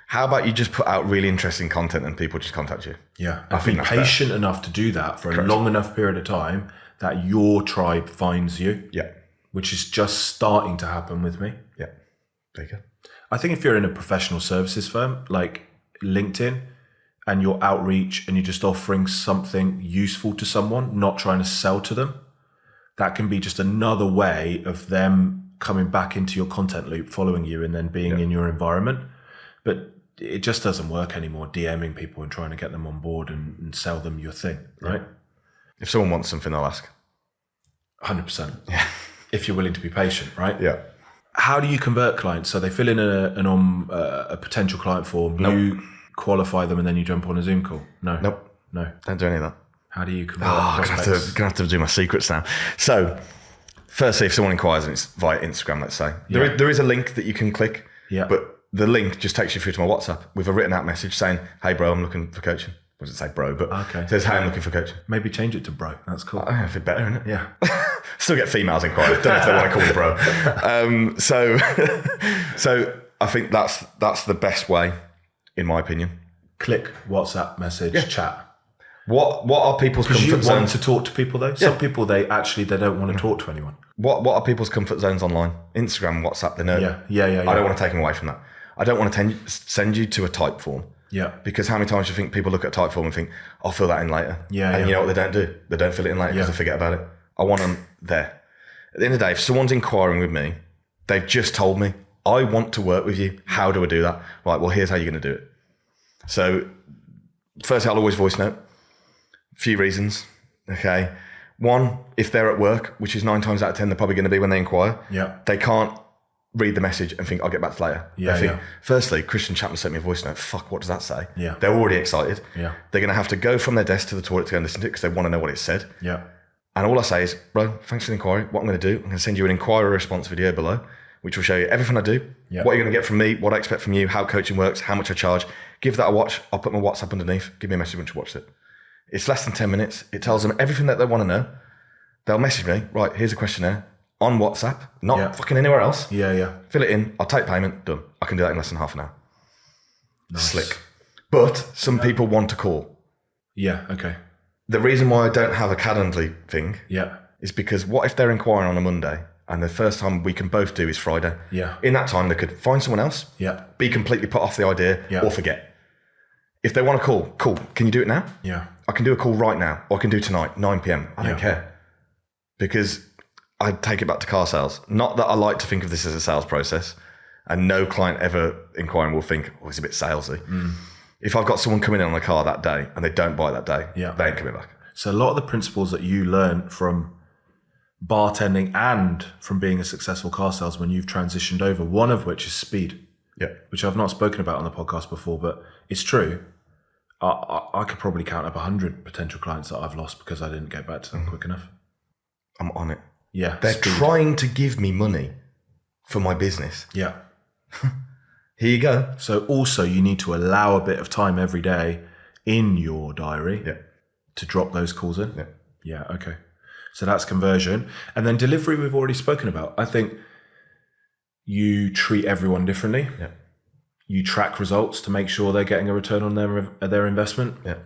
How about you just put out really interesting content and people just contact you? Yeah. I think patient enough to do that for a long enough period of time that your tribe finds you. Yeah. Which is just starting to happen with me. Yeah. There you go. I think if you're in a professional services firm like LinkedIn and your outreach and you're just offering something useful to someone, not trying to sell to them, that can be just another way of them coming back into your content loop, following you and then being in your environment. But it just doesn't work anymore, DMing people and trying to get them on board and sell them your thing, right? If someone wants something, they'll ask. 100%. Yeah. If you're willing to be patient, right? Yeah. How do you convert clients? So they fill in a potential client form, you qualify them, and then you jump on a Zoom call? No. Nope. No. Don't do any of that. How do you convert I'm going to have to do my secrets now. So, firstly, if someone inquires and it's via Instagram, let's say, there is a link that you can click, but the link just takes you through to my WhatsApp with a written out message saying, hey, bro, I'm looking for coaching. What does it say, bro? But it says, hey, I'm looking for coaching. Maybe change it to bro. That's cool. I feel better, isn't it? Yeah. Still get females inquiring. Don't know if they want to call me bro. So I think that's the best way, in my opinion. Click WhatsApp message, chat. What are people's comfort zones? Because you want to talk to people though. Some people they don't want to talk to anyone. What are people's comfort zones online? Instagram, WhatsApp, they know. Yeah. I don't want to take them away from that. I don't want to send you to a type form. Yeah. Because how many times do you think people look at a type form and think, I'll fill that in later? Yeah. And you know what they don't do? They don't fill it in later because they forget about it. I want them there. At the end of the day, if someone's inquiring with me, they've just told me, I want to work with you. How do I do that? Right, well, here's how you're going to do it. So firstly, I'll always voice note. Few reasons. Okay. One, if they're at work, which is 9 times out of 10, they're probably going to be when they inquire. Yeah. They can't read the message and think, I'll get back to later. Yeah, they think, firstly, Christian Chapman sent me a voice note. Fuck, what does that say? Yeah. They're already excited. Yeah. They're going to have to go from their desk to the toilet to go and listen to it because they want to know what it said. Yeah. And all I say is, bro, thanks for the inquiry. What I'm going to do, I'm going to send you an inquiry response video below, which will show you everything I do, what you're going to get from me, what I expect from you, how coaching works, how much I charge. Give that a watch. I'll put my WhatsApp underneath. Give me a message once you watched it. It's less than 10 minutes. It tells them everything that they want to know. They'll message me, right, here's a questionnaire on WhatsApp, not fucking anywhere else. Yeah. Fill it in. I'll take payment. Done. I can do that in less than half an hour. Nice. Slick. But some people want to call. Yeah. Okay. The reason why I don't have a Calendly thing is because what if they're inquiring on a Monday and the first time we can both do is Friday? Yeah. In that time, they could find someone else, be completely put off the idea or forget. If they want to call, cool. Can you do it now? Yeah. I can do a call right now or I can do tonight, 9 p.m. I don't care. Because I take it back to car sales. Not that I like to think of this as a sales process, and no client ever inquiring will think, oh, it's a bit salesy. If I've got someone coming in on a car that day and they don't buy that day, they ain't coming back. So a lot of the principles that you learn from bartending and from being a successful car salesman, you've transitioned over, one of which is speed, which I've not spoken about on the podcast before, but it's true. I could probably count up 100 potential clients that I've lost because I didn't get back to them quick enough. I'm on it. Yeah. They're trying to give me money for my business. Yeah. Here you go. So also you need to allow a bit of time every day in your diary to drop those calls in. Yeah. Okay. So that's conversion. And then delivery we've already spoken about. I think you treat everyone differently. Yeah. You track results to make sure they're getting a return on their investment. Yeah.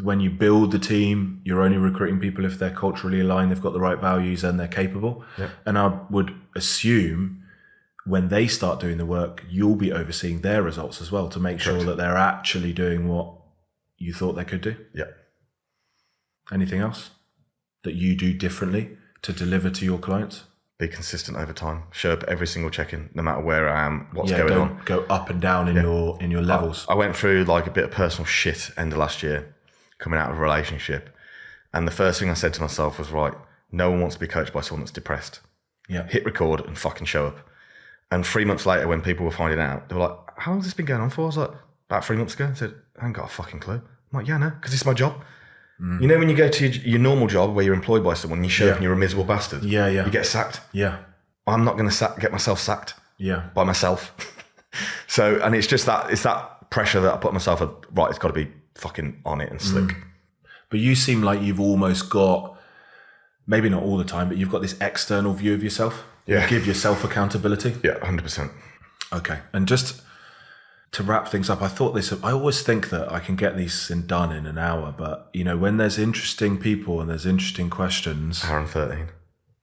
When you build the team, you're only recruiting people if they're culturally aligned, they've got the right values and they're capable. Yeah. And I would assume when they start doing the work, you'll be overseeing their results as well to make sure that they're actually doing what you thought they could do. Yeah. Anything else that you do differently to deliver to your clients? Be consistent over time. Show up every single check-in, no matter where I am, what's going on. Go up and down in your levels. I went through like a bit of personal shit end of last year, coming out of a relationship. And the first thing I said to myself was, right, no one wants to be coached by someone that's depressed. Yeah. Hit record and fucking show up. And 3 months later, when people were finding out, they were like, how long has this been going on for? I was like, about 3 months ago. I said, I ain't got a fucking clue. I'm like, yeah, no, because it's my job. You know when you go to your normal job where you're employed by someone, you show up and you're a miserable bastard. Yeah. You get sacked. Yeah. I'm not going to get myself sacked. Yeah. By myself. So, and it's just that, it's that pressure that I put myself at, right, it's got to be fucking on it and slick. But you seem like you've almost got, maybe not all the time, but you've got this external view of yourself. Yeah. You give yourself accountability. Yeah, 100%. Okay. And just to wrap things up, I always think that I can get these done in an hour, but you know, when there's interesting people and there's interesting questions. Hour and 13.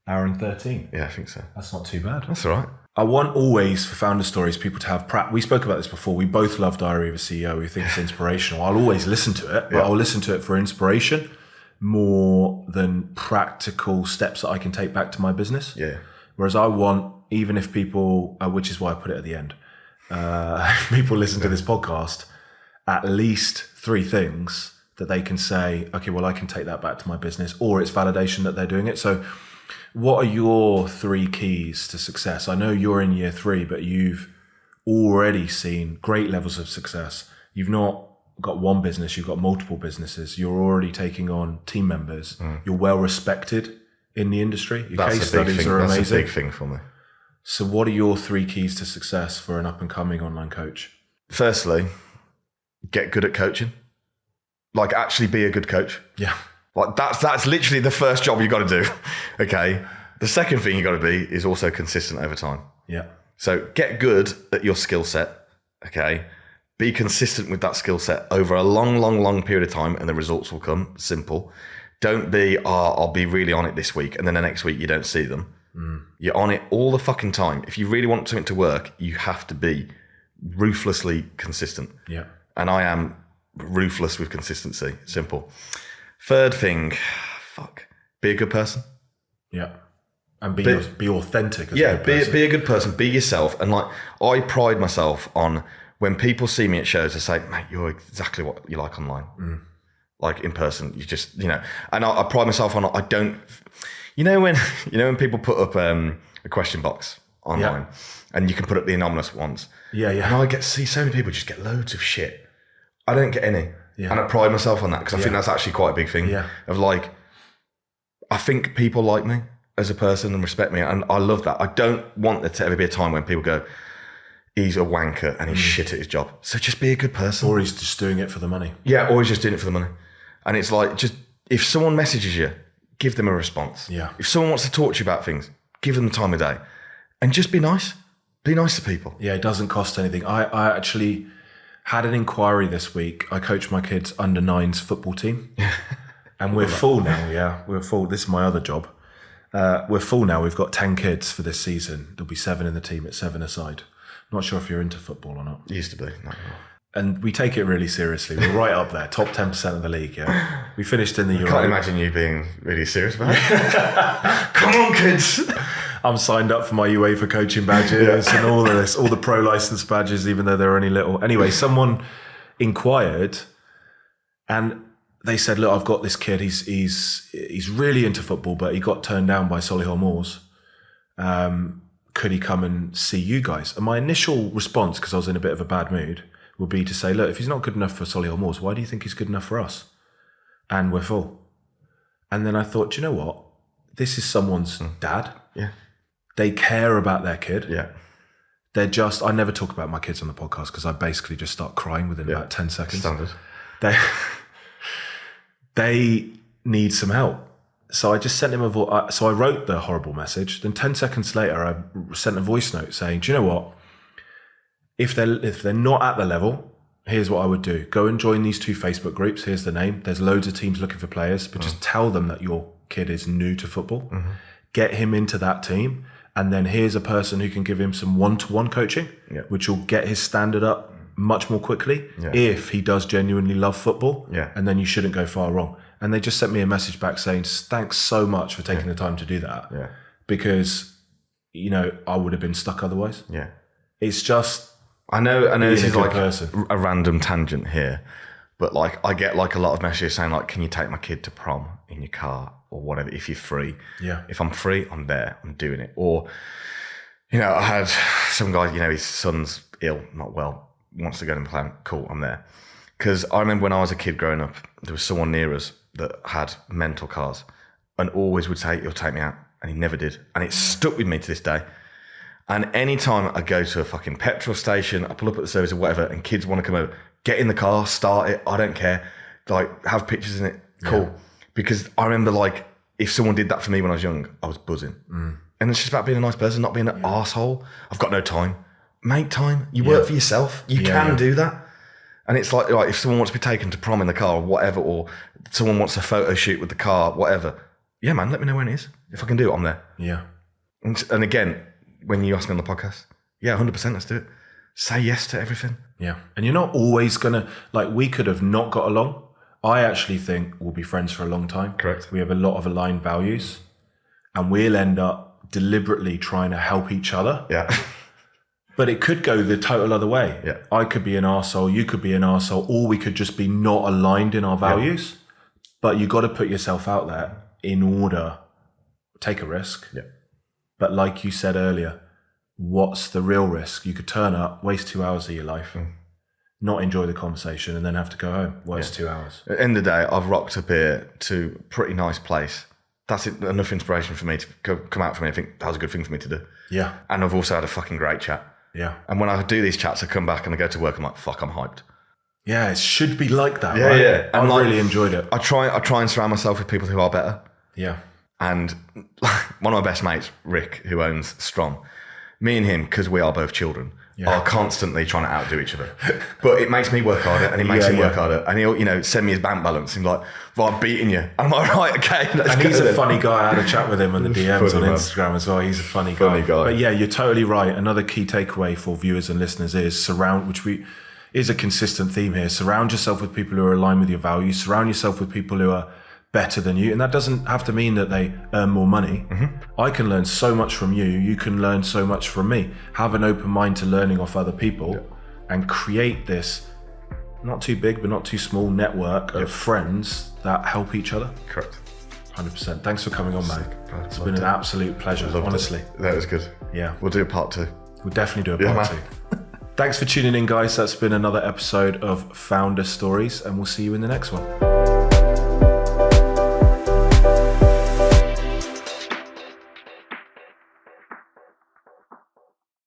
Hour and 13? Yeah, I think so. That's not too bad. That's all right. I want always for Founder Stories people to have we spoke about this before. We both love Diary of a CEO. We think it's inspirational. I'll always listen to it, but I'll listen to it for inspiration more than practical steps that I can take back to my business. Yeah. Whereas I want, even if people, which is why I put it at the end, if people listen to this podcast, at least 3 things that they can say, okay, well, I can take that back to my business, or it's validation that they're doing it. So what are your 3 keys to success? I know you're in year 3, but you've already seen great levels of success. You've not got one business, you've got multiple businesses. You're already taking on team members. You're well respected in the industry. Your case studies are amazing. That's a big thing for me. So what are your 3 keys to success for an up and coming online coach? Firstly, get good at coaching. Like actually be a good coach. Yeah. Like that's literally the first job you got to do. Okay. The second thing you got to be is also consistent over time. Yeah. So get good at your skill set. Okay. Be consistent with that skill set over a long period of time and the results will come. Simple. Don't be, I'll be really on it this week and then the next week you don't see them. You're on it all the fucking time. If you really want something to work, you have to be ruthlessly consistent. Yeah. And I am ruthless with consistency. Simple. Third thing, be a good person. Yeah. And be authentic. Be a good person. Be yourself. And like, I pride myself on when people see me at shows, they say, mate, you're exactly what you like online. Like in person, you just, you know, and I pride myself on, I don't, when people put up a question box online and you can put up the anonymous ones. Yeah. And I see so many people just get loads of shit. I don't get any. Yeah. And I pride myself on that because I think that's actually quite a big thing of like, I think people like me as a person and respect me. And I love that. I don't want there to ever be a time when people go, he's a wanker and he's shit at his job. So just be a good person. Or he's just doing it for the money. Yeah, or he's just doing it for the money. And it's like, just, if someone messages you, give them a response. Yeah. If someone wants to talk to you about things, give them the time of day. And just be nice. Be nice to people. Yeah, it doesn't cost anything. I actually had an inquiry this week. I coach my kids' under-9s football team. And we're full now, We're full. This is my other job. We're full now. We've got 10 kids for this season. There'll be 7 in the team at 7 aside. Not sure if you're into football or not. Used to be. No. And we take it really seriously. We're right up there, top 10% of the league, yeah. We finished in the Euro. I can't imagine you being really serious about it. Come on, kids. I'm signed up for my UEFA coaching badges and all of this, all the pro license badges, even though they're only little. Anyway, someone inquired and they said, look, I've got this kid. He's really into football, but he got turned down by Solihull Moors. Could he come and see you guys? And my initial response, because I was in a bit of a bad mood, would be to say, look, if he's not good enough for Solihull Moors, why do you think he's good enough for us? And we're full. And then I thought, you know what? This is someone's dad. Yeah. They care about their kid. Yeah. They're just, I never talk about my kids on the podcast because I basically just start crying within about 10 seconds. Standard. They need some help. So I just sent him so I wrote the horrible message. Then 10 seconds later, I sent a voice note saying, do you know what? If they're not at the level, here's what I would do. Go and join these 2 Facebook groups. Here's the name. There's loads of teams looking for players, but just tell them that your kid is new to football. Get him into that team. And then here's a person who can give him some one-to-one coaching, which will get his standard up much more quickly if he does genuinely love football. And then you shouldn't go far wrong. And they just sent me a message back saying, thanks so much for taking the time to do that. Because, I would have been stuck otherwise. It's just, I know this is like person. A random tangent here, but like I get like a lot of messages saying like, can you take my kid to prom in your car or whatever, if you're free? If I'm free, I'm there, I'm doing it. Or, I had some guy, his son's ill, not well, wants to go and play. Cool, I'm there. Because I remember when I was a kid growing up, there was someone near us that had mental cars and always would say, he'll take me out. And he never did. And it stuck with me to this day. And anytime I go to a fucking petrol station, I pull up at the service or whatever, and kids want to come over, get in the car, start it, I don't care. Like, have pictures in it, cool. Because I remember, like, if someone did that for me when I was young, I was buzzing. And it's just about being a nice person, not being an arsehole. I've got no time. Make time. You work for yourself. You can do that. And it's like if someone wants to be taken to prom in the car or whatever, or someone wants a photo shoot with the car, whatever. Yeah, man, let me know when it is. If I can do it, I'm there. Yeah. And again, when you ask me on the podcast, 100%, let's do it. Say yes to everything. Yeah. And you're not always going to, we could have not got along. I actually think we'll be friends for a long time. Correct. We have a lot of aligned values and we'll end up deliberately trying to help each other. Yeah. But it could go the total other way. Yeah. I could be an arsehole, you could be an arsehole, or we could just be not aligned in our values. But you got to put yourself out there in order, take a risk. Yeah. But like you said earlier, what's the real risk? You could turn up, waste 2 hours of your life, not enjoy the conversation, and then have to go home. Waste 2 hours. At the end of the day, I've rocked up here to a pretty nice place. That's enough inspiration for me to come out for me. I think that was a good thing for me to do. Yeah. And I've also had a fucking great chat. Yeah. And when I do these chats, I come back and I go to work, I'm like, fuck, I'm hyped. Yeah, it should be like that, right? Yeah. I really enjoyed it. I try and surround myself with people who are better. Yeah. And one of my best mates, Rick, who owns Strom, me and him, because we are both children, are constantly trying to outdo each other. But it makes me work harder and it makes him work harder. And he'll, send me his bank balance and be like, well, I'm beating you. And I'm like, right, okay. And he's a funny guy. I had a chat with him on the DMs on Instagram as well. He's a funny guy. But yeah, you're totally right. Another key takeaway for viewers and listeners is is a consistent theme here. Surround yourself with people who are aligned with your values. Surround yourself with people who are better than you. And that doesn't have to mean that they earn more money. I can learn so much from you. You can learn so much from me. Have an open mind to learning off other people and create this not too big, but not too small network of friends that help each other. Correct. 100%. Thanks for coming on, man. It's been an absolute pleasure, honestly. That was good. Yeah. We'll do a part 2. We'll definitely do a part 2. Thanks for tuning in, guys. That's been another episode of Founder Stories, and we'll see you in the next one.